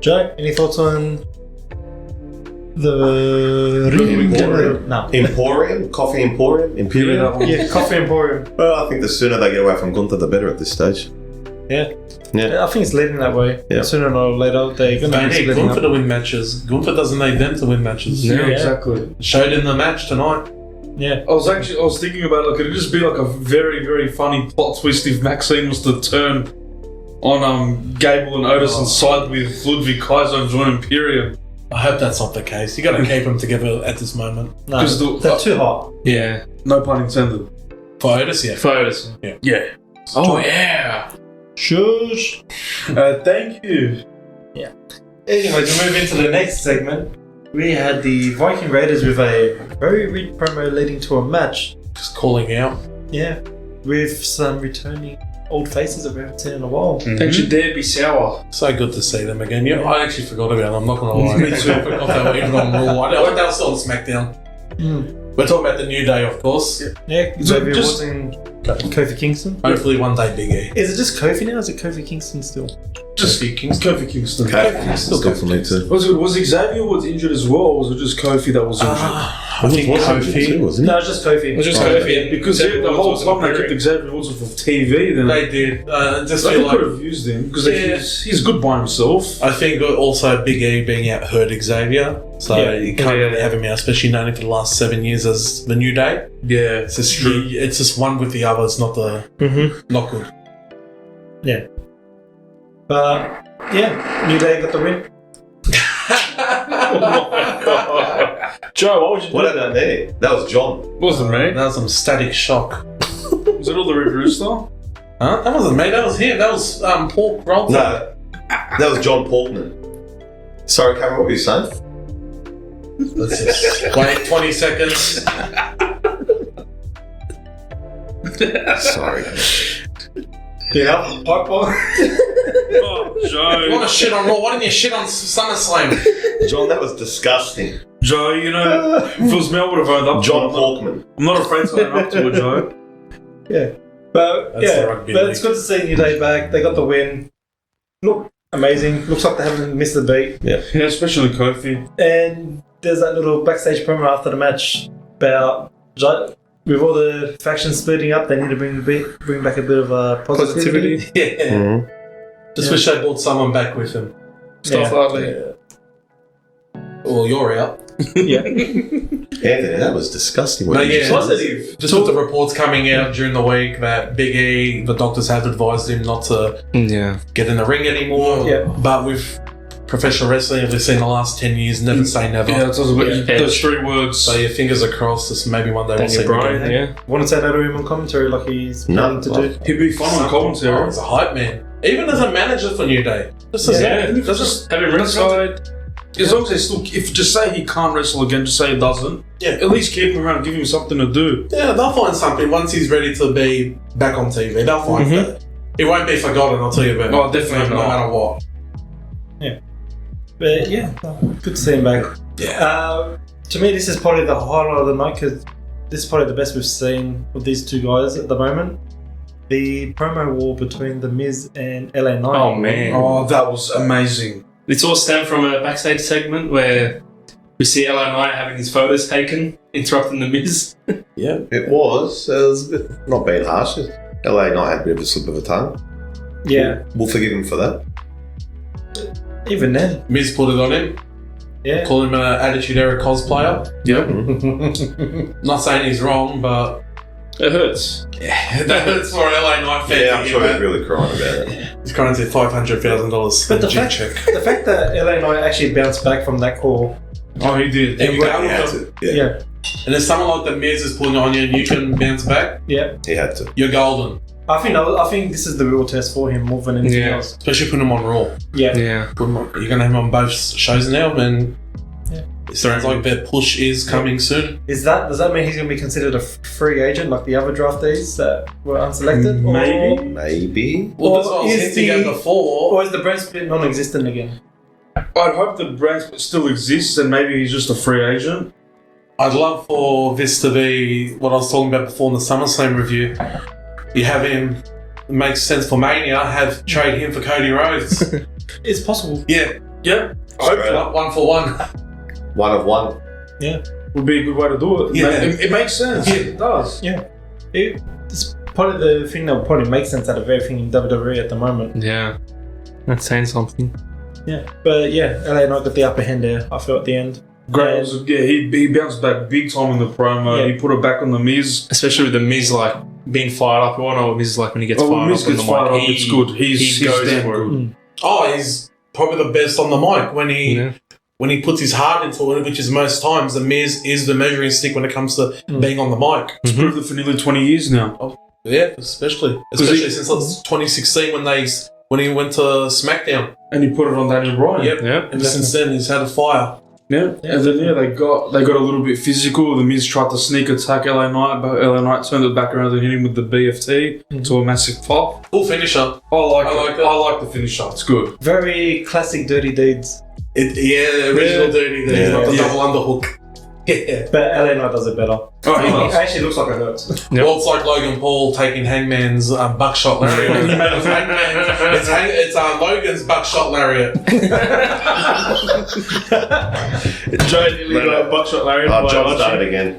Joe, any thoughts on the Emporium? No. Emporium? Coffee Emporium? Imperial? Yeah, Coffee Emporium. Well, I think the sooner they get away from Gunther, the better at this stage. Yeah. Yeah. I think it's leading that way. Yeah. Sooner or later, they're going to They be need splitting Gunther up. to win matches. Gunther doesn't need them to win matches. Yeah. exactly. Showed in the match tonight. Yeah. I was thinking about like, could it just be like a very, very funny plot twist if Maxine was to turn on Gable and Otis and side with Ludwig Kaiser and join Imperium? I hope that's not the case. You got to keep them together at this moment. No, 'Cause they're too hot. Yeah. No pun intended. For Otis, yeah. For Otis. Yeah. Oh, yeah. Shush. Thank you. Anyway, to move into the next segment, we had the Viking Raiders with a very rich promo leading to a match. Just calling out. Yeah. With some returning old faces that we haven't seen in a while. Don't you dare be sour. So good to see them again. Yeah, I actually forgot about them. I'm not going to lie. Me too. I forgot they were even on Raw. I thought they were still on SmackDown. We're talking about the New Day, of course. Yeah, So Xavier just- Woods and Kofi Kingston. Hopefully one day Big E. Is it just Kofi now? Or is it Kofi Kingston still? Just Kofi Kingston. Kofi Kingston. Okay. Still good for me too. Was Xavier Woods injured as well, or was it just Kofi that was injured? I think Kofi. Too, wasn't No, it's just Kofi. It was just Right. Kofi. Because Xavier the Woods whole wasn't time they appearing. kept Xavier Woods off of TV, then They did. Just they feel could like. have used him because Yeah. he's good by himself. I think also Big E being out hurt Xavier, so you can't really have him out, especially known him for the last 7 years as the New Day. Yeah, It's just one with the other. It's not not good. But yeah, New Day got the win. Joe, what would you do? What happened there? That was John. wasn't me. That was some static shock. Was it all the Red Rooster? Huh? That wasn't me. That was him. That was Pork Roll. No, that was John Portman. Sorry, Cameron, what were you saying? Let's just wait 20 seconds. Sorry. Yeah, pipe bomb. Oh, You Joe. want to shit on Raw? Why didn't you shit on SummerSlam? John, that was disgusting. Joe, you know, if it was me, I would have owned up to John it. Porkman. I'm not afraid to own up to it, Joe. Yeah. But That's the rugby but league. it's good to see New Day back. They got the win. Look amazing. Looks like they haven't missed a beat. Yeah, especially Kofi. And there's that little backstage promo after the match about with all the factions splitting up, they need to bring back a bit of positivity. Yeah. Mm-hmm. Just wish they brought someone back with him. Stuff Hartley. Well, you're out. Yeah. Anthony, that was disgusting. What No, you yeah. just said. Positive. Just with the reports coming out during the week that Big E, the doctors have advised him not to Yeah. get in the ring anymore. Yeah. But with professional wrestling, we've seen the last 10 years, never say never. Yeah, it's also Yeah. those 3 words. So your fingers are crossed. This maybe one day we'll see Daniel him Bryan, again. yeah. Want to say that to him on commentary like he's No, planning to do? He'd be fun on Oh, commentary. he's a hype man. Even as a manager for New Day. Just as Yeah. Just Have him ringside. as long as they still, if just say he can't wrestle again, just say he doesn't. Yeah. At least keep him around, give him something to do. Yeah, they'll find something once he's ready to be back on TV. They'll find that. It won't be forgotten, I'll tell you about Oh, it. definitely no not. matter what. But yeah, good to see him back. Yeah. To me, this is probably the highlight of the night because this is probably the best we've seen of these two guys at the moment. The promo war between The Miz and LA Knight. Oh, man. Oh, that was amazing. It's all stemmed from a backstage segment where we see LA Knight having his photos taken, interrupting The Miz. Yeah, it was a bit, not being harsh. LA Knight had a bit of a slip of a tongue. Yeah, We'll forgive him for that. even then. Miz put it on him. Yeah. Call him an Attitude Era cosplayer. Yep. Not saying he's wrong, but It hurts. that hurts for an LA Knight fan. Yeah, I'm sure he's really crying about it. He's crying to $500,000 But the gym fact, check. the fact that LA Knight actually bounced back from that call. Oh, he did. There you go. He had to. Yeah, Yeah. And if someone like The Miz is pulling on you and you can bounce back, Yeah. he had to. you're golden. I think this is the real test for him more than anything Yeah. else. Especially putting him on Raw. Yeah. Yeah. You're going to have him on both shows now, and Yeah. it sounds like their push is coming soon. Does that mean he's going to be considered a free agent like the other draftees that were unselected? Maybe. Maybe. Well, that's Or what I was is hinting at the- before. Or is the brand split non-existent again? I'd hope the brand split still exists and maybe he's just a free agent. I'd love for this to be what I was talking about before in the Summerslam review. You have him, it makes sense for Mania, have trade him for Cody Rhodes. It's possible. Yeah, Yep. Straight up. one for one. One of one. Would be a good way to do it. Yeah. It makes sense. Yeah. It does. It's probably the thing that would probably make sense out of everything in WWE at the moment. Yeah. That's saying something. Yeah. But yeah, LA Knight got the upper hand there, I feel, at the end. Great. And- Yeah, he bounced back big time in the promo. Yeah. He put it back on the Miz. Especially with The Miz, like, being fired up. You all know what Miz is like when he gets Oh, when fired Miz up on gets the fired mic. up, it's good. He's goes damn for it. good. Oh, he's probably the best on the mic when he Yeah. when he puts his heart into it, which is most times. The Miz is the measuring stick when it comes to being on the mic. He's proved it for nearly 20 years now. Yeah, especially since 2016 when he went to SmackDown. And he put it on Daniel Bryan. Yep. Yeah. Ever since then, he's had a fire. Yeah. And then they got a little bit physical. The Miz tried to sneak attack LA Knight, but LA Knight turned it back around and hit him with the BFT to a massive pop. Full finisher. I like it. I like the finisher. It's good. Very classic Dirty Deeds. Original Dirty Deeds, not the double underhook. Yeah. But LA Knight does it better. Oh, he It does. actually looks like it hurts. Yep. Well, it's like Logan Paul taking Hangman's buckshot lariat. It's Logan's buckshot lariat. Joe nearly got a buckshot lariat. John's done it again.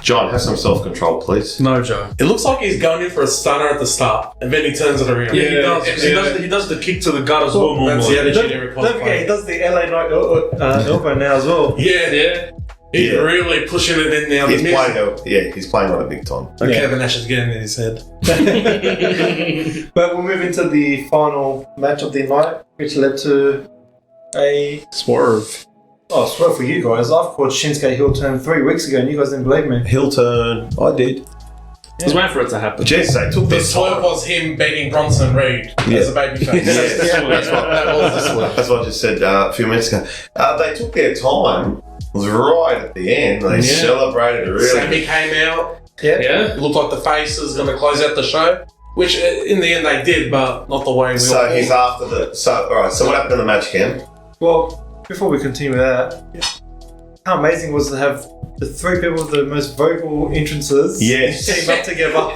John, have some self-control, please. No, Joe. It looks like he's going in for a stunner at the start, and then he turns it around. Yeah, he does. He does the kick to the gut as well. That's the Normally. attitude every Don't forget, he does the LA Knight elbow now as well. Yeah. Yeah. He's Yeah. really pushing it in now. He's playing on a big time. Okay, Yeah. Kevin Nash is getting in his head. But we'll move into the final match of the night, which led to a Swerve. swerve for you guys. I've called Shinsuke heel turn 3 weeks ago, and you guys didn't believe me. Heel turn. I did. I was waiting for it to happen. Jesus, they took The this swerve time. was him beating Bronson Reed as a babyface. That was the swerve. That's what I just said a few minutes ago. They took their time. It was right at the end. They celebrated really. Sammy came out. Yeah. Yeah. It looked like the face is going to close out the show, which in the end they did, but not the way we So all he's after the. So alright. So what happened in the match, Cam? Well, before we continue with that, how amazing was it to have the 3 people with the most vocal entrances Yes. team up together?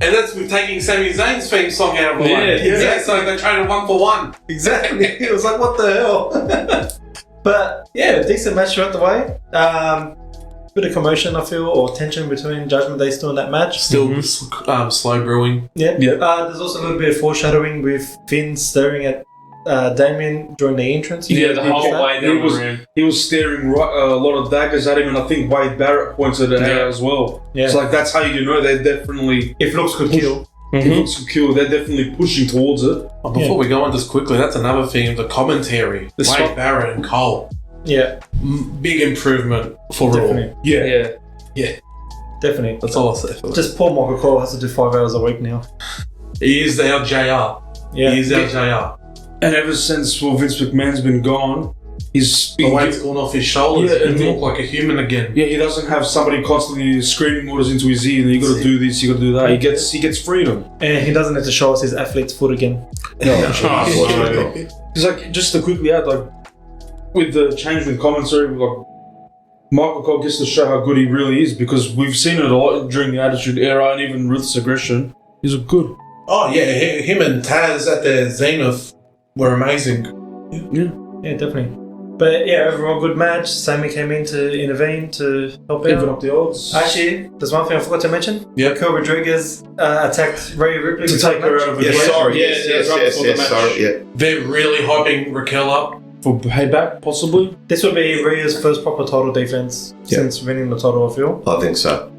And that's with taking Sami Zayn's theme song out of the way. Yeah, Yeah, so they traded 1 for 1. Exactly. It was like, what the hell? But yeah, decent match throughout the way. Bit of commotion, I feel, or tension between Judgment Day still in that match. Still slow brewing. Yeah. Yeah. There's also a little bit of foreshadowing with Finn staring at Damien during the entrance. Yeah, the whole way He down the was, room. he was staring a lot of daggers at him, and I think Wade Barrett pointed it out as well. Yeah. It's like, that's how you know they're definitely, If looks could kill. if looks secure, they're definitely pushing towards it. Oh, before we go on just quickly, that's another thing. The commentary, The Wade spot- Barrett and Cole, Yeah, big improvement for Raw. definitely. Yeah. Definitely. That's all I'll say for that. Just poor Michael Cole has to do 5 hours a week now. He is our JR. Yeah. He is our JR. And ever since Vince McMahon's been gone, he's The been weight's gone off his shoulders. Yeah, He mhm. look like a human again. yeah, he doesn't have somebody constantly screaming orders into his ear. You got to do this, you got to do that. He gets freedom. And he doesn't have to show us his athlete's foot again. It's like, just to quickly add, like, with the change with commentary, like, Michael Cole gets to show how good he really is, because we've seen it a lot during the Attitude Era and even Ruthless Aggression. He's good. Oh yeah, him and Taz at their zenith were amazing. Yeah, definitely. But yeah, overall good match. Sammy came in to intervene to help Even out. up the odds. Actually, there's one thing I forgot to mention. Yeah. Raquel Rodriguez attacked Rhea Ripley To take her out of the Yes, way. sorry. Yeah, Yes, yeah, yes, right yes, before the yes, match. sorry. Yeah. They're really hyping Raquel up. For payback, possibly. This will be Rhea's first proper title defense Yeah. since winning the title, I feel. I think so.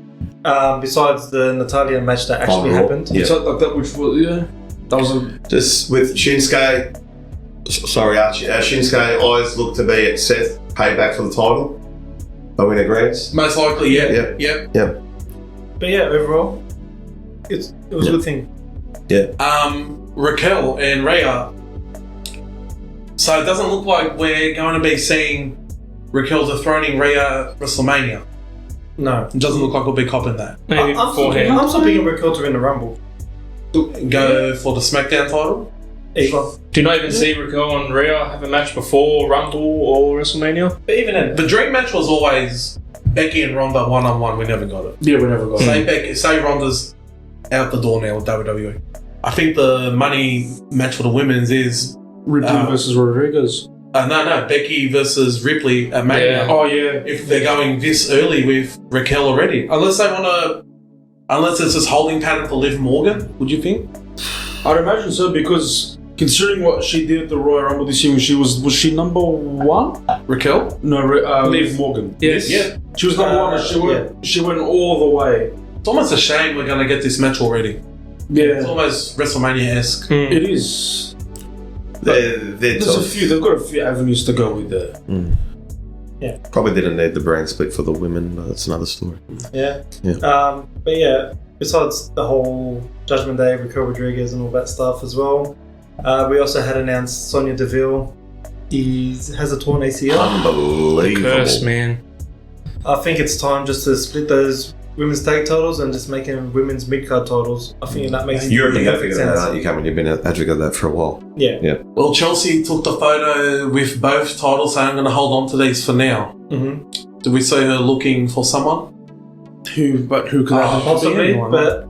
Besides the Natalia match that actually Raw. happened. Yeah. So, like that, which was, that was a. Just with Shinsuke, Shinsuke eyes look to be at Seth payback for the title. Are we in agreement? Most likely, yeah. Yeah. But yeah, overall, it was a good thing. Raquel and Rhea. So it doesn't look like we're going to be seeing Raquel dethroning Rhea at WrestleMania. No. It doesn't look like we'll be copping that. Maybe beforehand. I'm still picking Raquel to win the Rumble. Go for the SmackDown title. Either. Do you not even see Raquel and Rhea have a match before Rumble or WrestleMania? But even then, The dream match was always Becky and Ronda one-on-one. We never got it. Yeah, we never got it. Say Ronda's out the door now with WWE. I think the money match for the women's is Ripley versus Rodriguez. no, Becky versus Ripley at Mania. Yeah. Oh, yeah. If they're going this early with Raquel already, unless it's just holding pattern for Liv Morgan, would you think? I'd imagine so, because considering what she did at the Royal Rumble this year, when she was she number one? Raquel? No, Liv Morgan. Yes. Yeah. She was number one, and she went all the way. It's almost a shame we're going to get this match already. It's Yeah, almost WrestleMania-esque. it is. They're There's tough. they've got a few avenues to go with there. Probably didn't need the brand split for the women, but that's another story. yeah. Yeah. But yeah, besides the whole Judgment Day, Raquel Rodriguez and all that stuff as well, we also had announced Sonya Deville has a torn ACL. Unbelievable. Curse, man. I think it's time just to split those women's tag titles and just make them women's mid-card titles. I think that makes You're the perfect advocate of that, aren't you, Cameron? You've been an advocate of that for a while. Yeah. Well, Chelsea took the photo with both titles, saying I'm going to hold on to these for now. Mm-hmm. Do we see her looking for someone? Who could that Possibly, but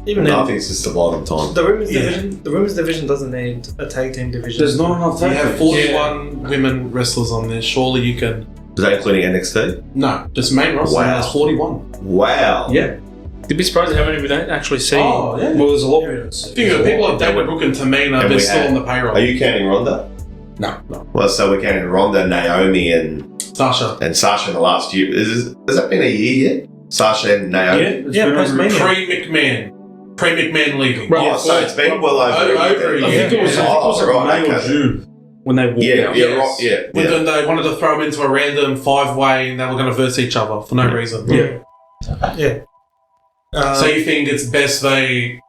even No, I then, think it's just the bottom time. the women's division doesn't need a tag team division. There's not enough You tag have teams. 41 women wrestlers on there. Surely you can. Is that including NXT? No, just main roster Wow. has 41. Wow. Yeah. You'd be surprised at how many we don't actually see. Oh, yeah. Well, there's a lot we don't see. Think of it, people like David Brooke and Tamina, And they're we still had- on the payroll. Are you counting Ronda? No. Well, so we're counting Ronda, Naomi, and Sasha. Sasha in the last year. Has that been a year yet? Sasha and Naomi? It's Yeah, been over- post-Mania. Pre-McMahon leaving. Oh, so it's been well over a year. Over a then. year. I think it was Oh, like May or okay. June when they walked Yeah, out. yeah, Yes. right, yeah. When yeah. they wanted to throw them into a random 5-way and they were going to verse each other for no reason. Yeah. So you think it's best they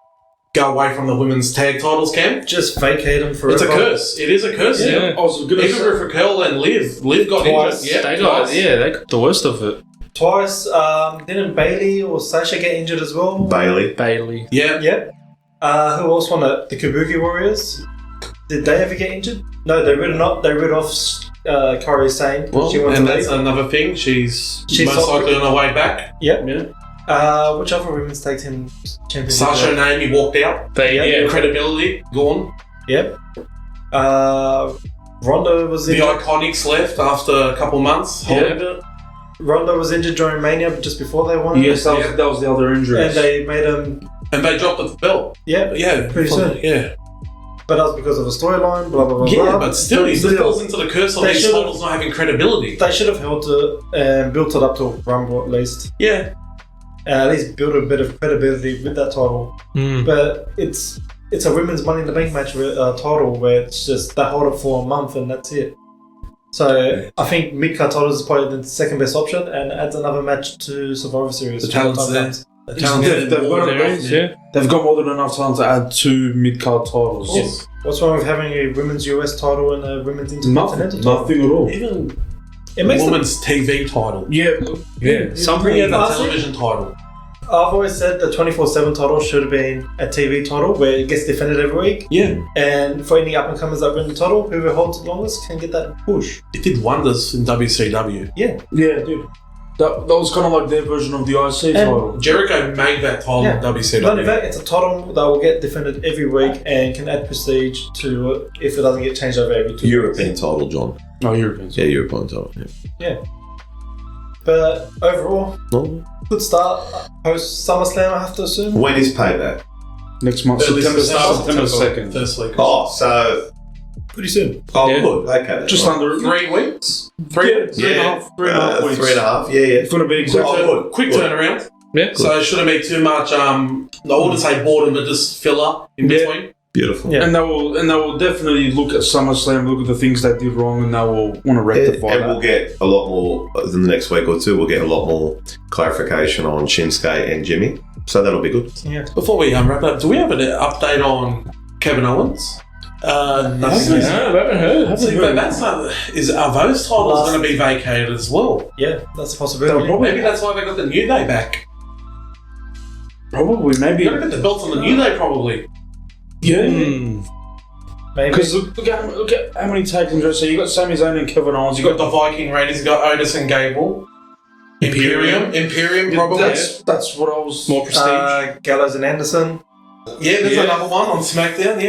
go away from the women's tag titles, Cam? just vacate them forever. It's a curse. It is a curse. Yeah. Yeah. I was gonna Even say, with Raquel and Liv got Twice. injured. Yeah, They got, they got the worst of it. Twice. Didn't Bailey or Sasha get injured as well? Bailey. Bailey. Yeah. Yep. Who else won it? The Kabuki Warriors. Did they ever get injured? No, they rid off Kairi Sane. Well, She went and to that's leave. another thing. She's She's most not- likely on her way back. Yep. yeah. Which other women's tag team champions? Sasha and Naomi walked out. They, Credibility gone. Yep. Ronda was The injured. Iconics left after a couple months. holding it. Ronda was injured during Mania, but just before they won. Yes, that was the other injury. And they made them. And they dropped the belt. Yeah. Yeah. Pretty soon. Yeah. but that was because of a storyline, blah, blah, blah, Yeah, blah. but still, he still falls into the curse of They these should've- titles not having credibility. They should have held it and built it up to a Rumble at least. Yeah. At least build a bit of credibility with that title. But it's a women's Money in the Bank match title where it's just they hold it for a month and that's it. So I think mid-card titles is probably the second best option and adds another match to Survivor Series. The talent's there. The talent's They've got enough. They've got more than enough time to add 2 mid-card titles. Yes. What's wrong with having a women's US title and a women's intercontinental title? Nothing at all. Even It makes women's TV title. Yeah. Something Yeah, the Honestly, television title. I've always said the 24/7 title should have been a TV title where it gets defended every week. Yeah. And for any up-and-comers that win the title, whoever holds it longest can get that push. It did wonders in WCW. Yeah. Yeah, dude. That was kind of like their version of the IC title. Jericho made that title in Not only WCW. that, it's a title that will get defended every week and can add prestige to it if it doesn't get changed over every 2 weeks. European title, John. Oh, Europeans. Yeah, European title. Yeah. But overall, No. good start post SummerSlam, I have to assume. When is payback? Next month, Early September 2nd. First week. Oh, so Pretty soon. Yeah. good. Okay, then. Just under 3 weeks. three and a half weeks. 3.5. Yeah, yeah. It's going to be Quick, exactly. good. quick Good. turnaround. Yeah. So it shouldn't be too much. I wouldn't say boredom, but just filler in Yeah. between. Beautiful. Yeah. And they will definitely look at SummerSlam, look at the things they did wrong, and they will want to rectify And that. we'll get a lot more in the next week or two. We'll get a lot more clarification on Shinsuke and Jimmy, so that'll be good. Yeah. Before we wrap up, do we have an update on Kevin Owens? Nothing. No, I haven't heard. See, but that's not, are those titles going to be vacated as well? Yeah, that's a possibility. Maybe that's why they got the New Day back. Probably, maybe. You're going to get the belts on the New Day, probably. Yeah. Maybe. Because look at how many tag teams. So you got Sami Zayn and Kevin Owens. You got the Viking Raiders, you got Otis and Gable. Imperium, probably. That's what I was. More prestige. Gallows and Anderson. Yeah, there's Yeah. another one on SmackDown,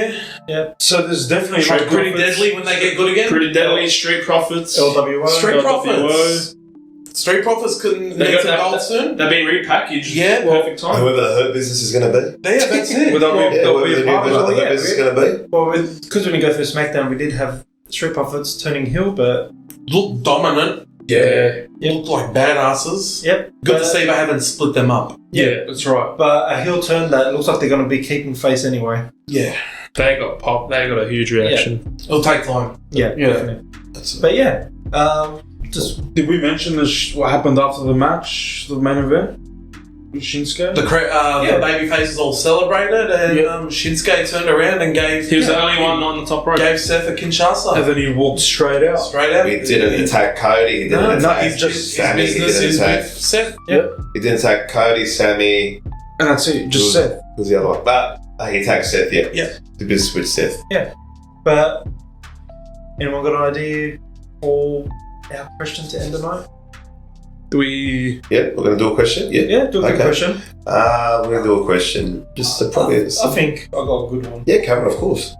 yeah. So there's definitely Pretty, pretty deadly when they get good again. Pretty deadly. Street Profits. LWO. Street LWO. Profits. Street Profits couldn't They need got some gold that. soon. They're being repackaged. Yeah. Perfect time. Whoever the Hurt Business is going to be. Yeah, that's it. Well, they'll be- Yeah, they'll whoever be the a new part of version of it. the Hurt Business is going to be. Well, because when you go through SmackDown, we did have Street Profits turning heel, but Look dominant. Yeah. Look like badasses. yep. Good but, to see they haven't split them up. Yeah, that's right. But a heel turn that looks like they're going to be keeping face anyway. Yeah. They got pop. They got a huge reaction. It'll take time. Yeah, Yeah. definitely. That's But yeah, just Did we mention what happened after the match, the main event? With Shinsuke? The baby faces all celebrated, and Shinsuke turned around and gave He was the only one on the top rope. gave Seth a Kinshasa. And then he walked straight out. Straight out. He didn't attack Cody. He didn't attack he's just Sammy. his He business didn't is attack. with Seth. He didn't attack Cody, Sammy. And that's it, just Who Seth. was the other one? But he attacked Seth. Yeah. Yeah. The business with Seth. but anyone got an idea for our question to end the night? Do we? Yeah, we're going to do a question. Yeah. Yeah, do a good Okay. question. We're going to do a question. Just probably. I think I got a good one. Yeah, Cameron, of course.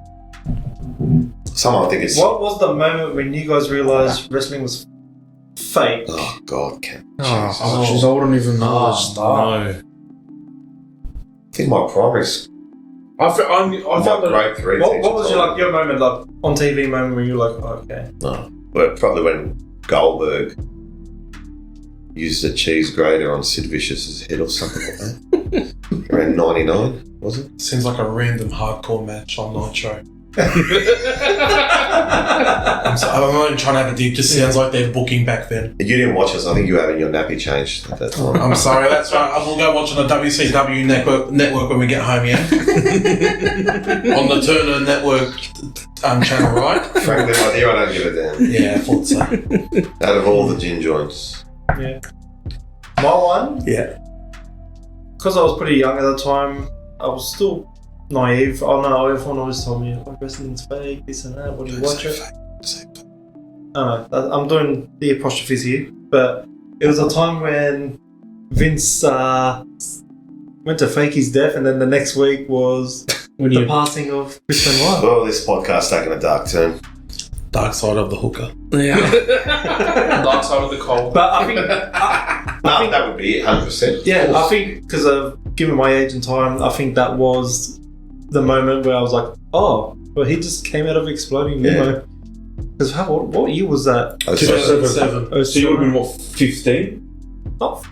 Someone I think it's. What was the moment when you guys realised wrestling was fake? Oh God, Cameron. Oh, jeez, I wouldn't even know where to start. No. I think my primary. I felt that. grade 3. What was your moment, like on TV moment, when you were like, oh, okay? No, but probably when Goldberg used a cheese grater on Sid Vicious's head or something like that. Around 99, was it? Seems like a random hardcore match on Nitro. I'm not even trying to have a deep. Just sounds like they're booking back then. You didn't watch us. I think you were having your nappy changed at that time. I'm sorry. That's right. I will go watch on the WCW network when we get home. Yeah, on the Turner Network channel, right? Frankly, my dear, I don't give a damn. Yeah, I thought so. Out of all the gin joints. Yeah. My one, Yeah. because I was pretty young at the time, I was still naive. Oh no, everyone always told me, oh, wrestling's fake, this and that, what do you watch it? I don't know, I'm doing the apostrophes here, but it was a time when Vince went to fake his death, and then the next week was the passing of Chris Benoit. Oh, this podcast's taking a dark turn. Dark side of the hooker. Yeah. Dark side of the coal. But I think, No, that would be it, 100%. yeah, I think because of given my age and time, I think that was the moment where I was like, oh, But he just came out of exploding limo. Because what year was that? 2007. Oh, So you would have been, what, 15? Not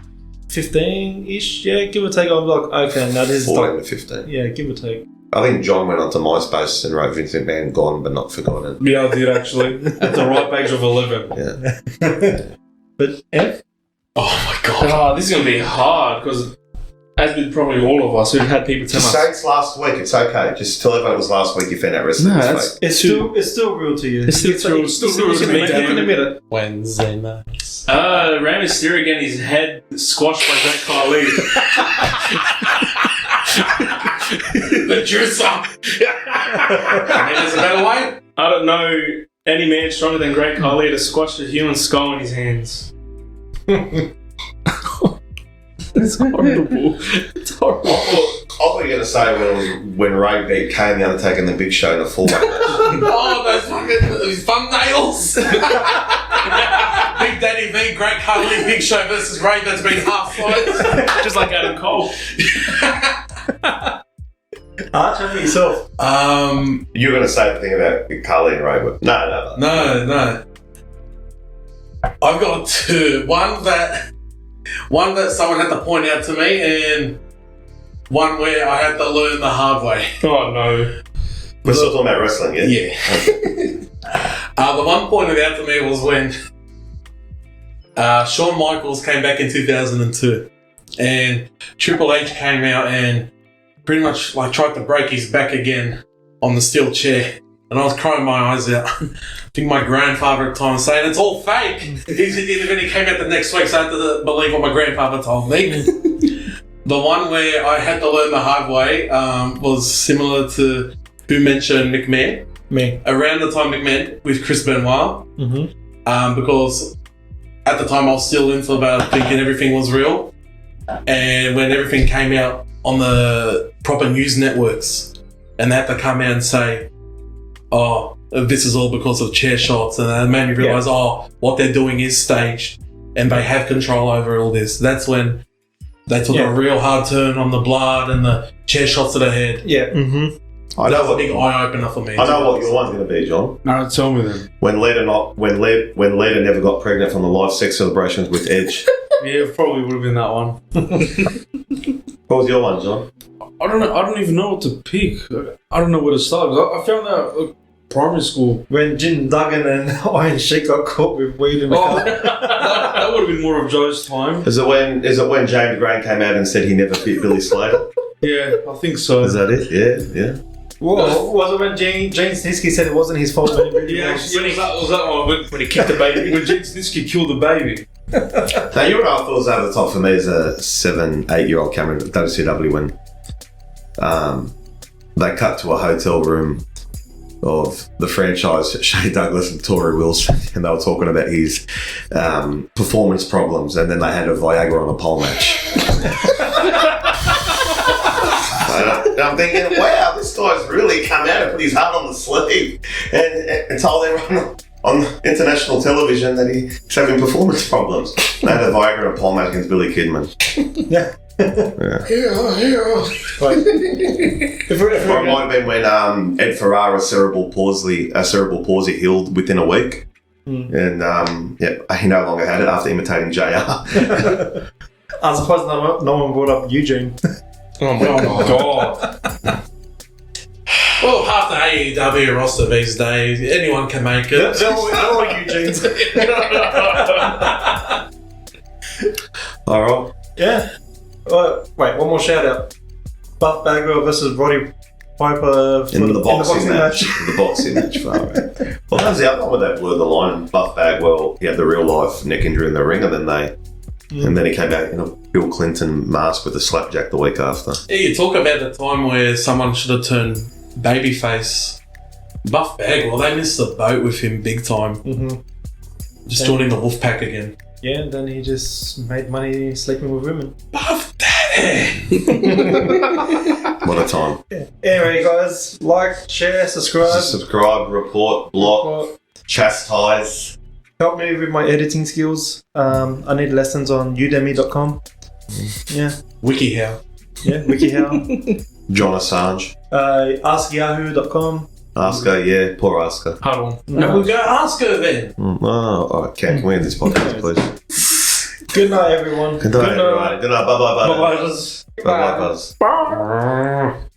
15-ish, yeah, give or take. I'm like, okay, now this is 14 to 15. yeah, give or take. I think John went onto MySpace and wrote Vince McMahon gone but not forgotten. Yeah, I did actually. At the ripe age of 11. Yeah. But F? Oh my god. Oh, this is going to be hard because, as with probably all of us, we've had people tell Just us. say it's last week. It's okay. Just tell everyone it was last week you found out wrestling was fake. It's still real to you. It's still real You to can me, admit it. Wednesday nights. Rey Mysterio getting his head squashed by Great Khali. The juicer. There's a better way. I don't know any man stronger than Great Khali to squash a human skull in his hands. It's horrible. It's horrible. I thought you were going to say when Ray beat Kane, The Undertaker, and The Big Show in a full-weight match. Oh, those fucking thumbnails. Big Daddy V, Great Khali, Big Show versus Ray that's been half sliced. Just like Adam Cole. Arch, tell me yourself. You were going to say the thing about Carly and Ray, but no. No. I've got two. One that someone had to point out to me, and one where I had to learn the hard way. Oh no. We're still talking about wrestling, yeah? Yeah. The one pointed out to me was when Shawn Michaels came back in 2002, and Triple H came out and pretty much like tried to break his back again on the steel chair. And I was crying my eyes out. I think my grandfather at the time was saying, it's all fake. Then he came out the next week, so I had to believe what my grandfather told me. The one where I had to learn the hard way was similar to who mentioned McMahon. Me. Around the time McMahon with Chris Benoit. Mm-hmm. Because at the time I was still into about thinking everything was real. And when everything came out on the proper news networks, and they had to come out and say, oh, this is all because of chair shots, and it made me realise, what they're doing is staged, and they have control over all this. That's when they took a real hard turn on the blood and the chair shots to the head. Yeah. Mm-hmm. That was a big eye opener for me. I know what your one's going to be, John. No, tell me then. When Lita never got pregnant from the live sex celebrations with Edge. Yeah, it probably would have been that one. What was your one, John? I don't know. I don't even know what to pick. I don't know where to start. I found that primary school. When Jim Duggan and Iron Sheik got caught with weed in the car. That would have been more of Joe's time. Is it when James Green came out and said he never beat Billy Slater? Yeah, I think so. Is that it? Yeah. Well, was it when Gene Snitsky said it wasn't his fault? When he really Yeah, actually, was that one when he kicked the baby? When Gene Snitsky killed the baby. Now, you know what I thought was over the top for me as a 7-8-year-old Cameron at WCW when they cut to a hotel room of the franchise, Shane Douglas and Torrey Wilson, and they were talking about his performance problems, and then they had a Viagra on a pole match. And I'm thinking, wow, this guy's really come out and put his heart on the sleeve and told everyone on international television that he's having performance problems. They had a Viagra and a pole match against Billy Kidman. Yeah. Like, Or it might have been when Ed Ferrara cerebral palsy healed within a week. And he no longer had it after imitating JR. I'm surprised no one brought up Eugene. Oh my god. Well, half the AEW roster these days, anyone can make it. They're all Eugenes. Alright. Yeah. Wait, one more shout out. Buff Bagwell versus Roddy Piper In the boxing match. The boxing match. Far right. Well, that was the other one where they blurred the line. And Buff Bagwell, he had the real life neck injury in the ring, and then he came out in a Bill Clinton mask with a slapjack the week after. Yeah, you talk about the time where someone should have turned babyface. Buff Bagwell, they missed the boat with him big time. Mm-hmm. Just joining the Wolfpack again. Yeah, and then he just made money sleeping with women. Buff Daddy! What a time. Yeah. Anyway, guys, like, share, Subscribe, report, block, chastise. Help me with my editing skills. I need lessons on udemy.com. Yeah. WikiHow. Yeah, WikiHow. John Assange. AskYahoo.com. Asuka, yeah, poor Asuka. Hard one. No, we'll go ask her then. Oh, all right, Ken, can we end this podcast, please? Good night, everyone. Good night, everyone. Good night. Bye, bye, bye. Bye-bye. Bye, bye, buzz. Bye.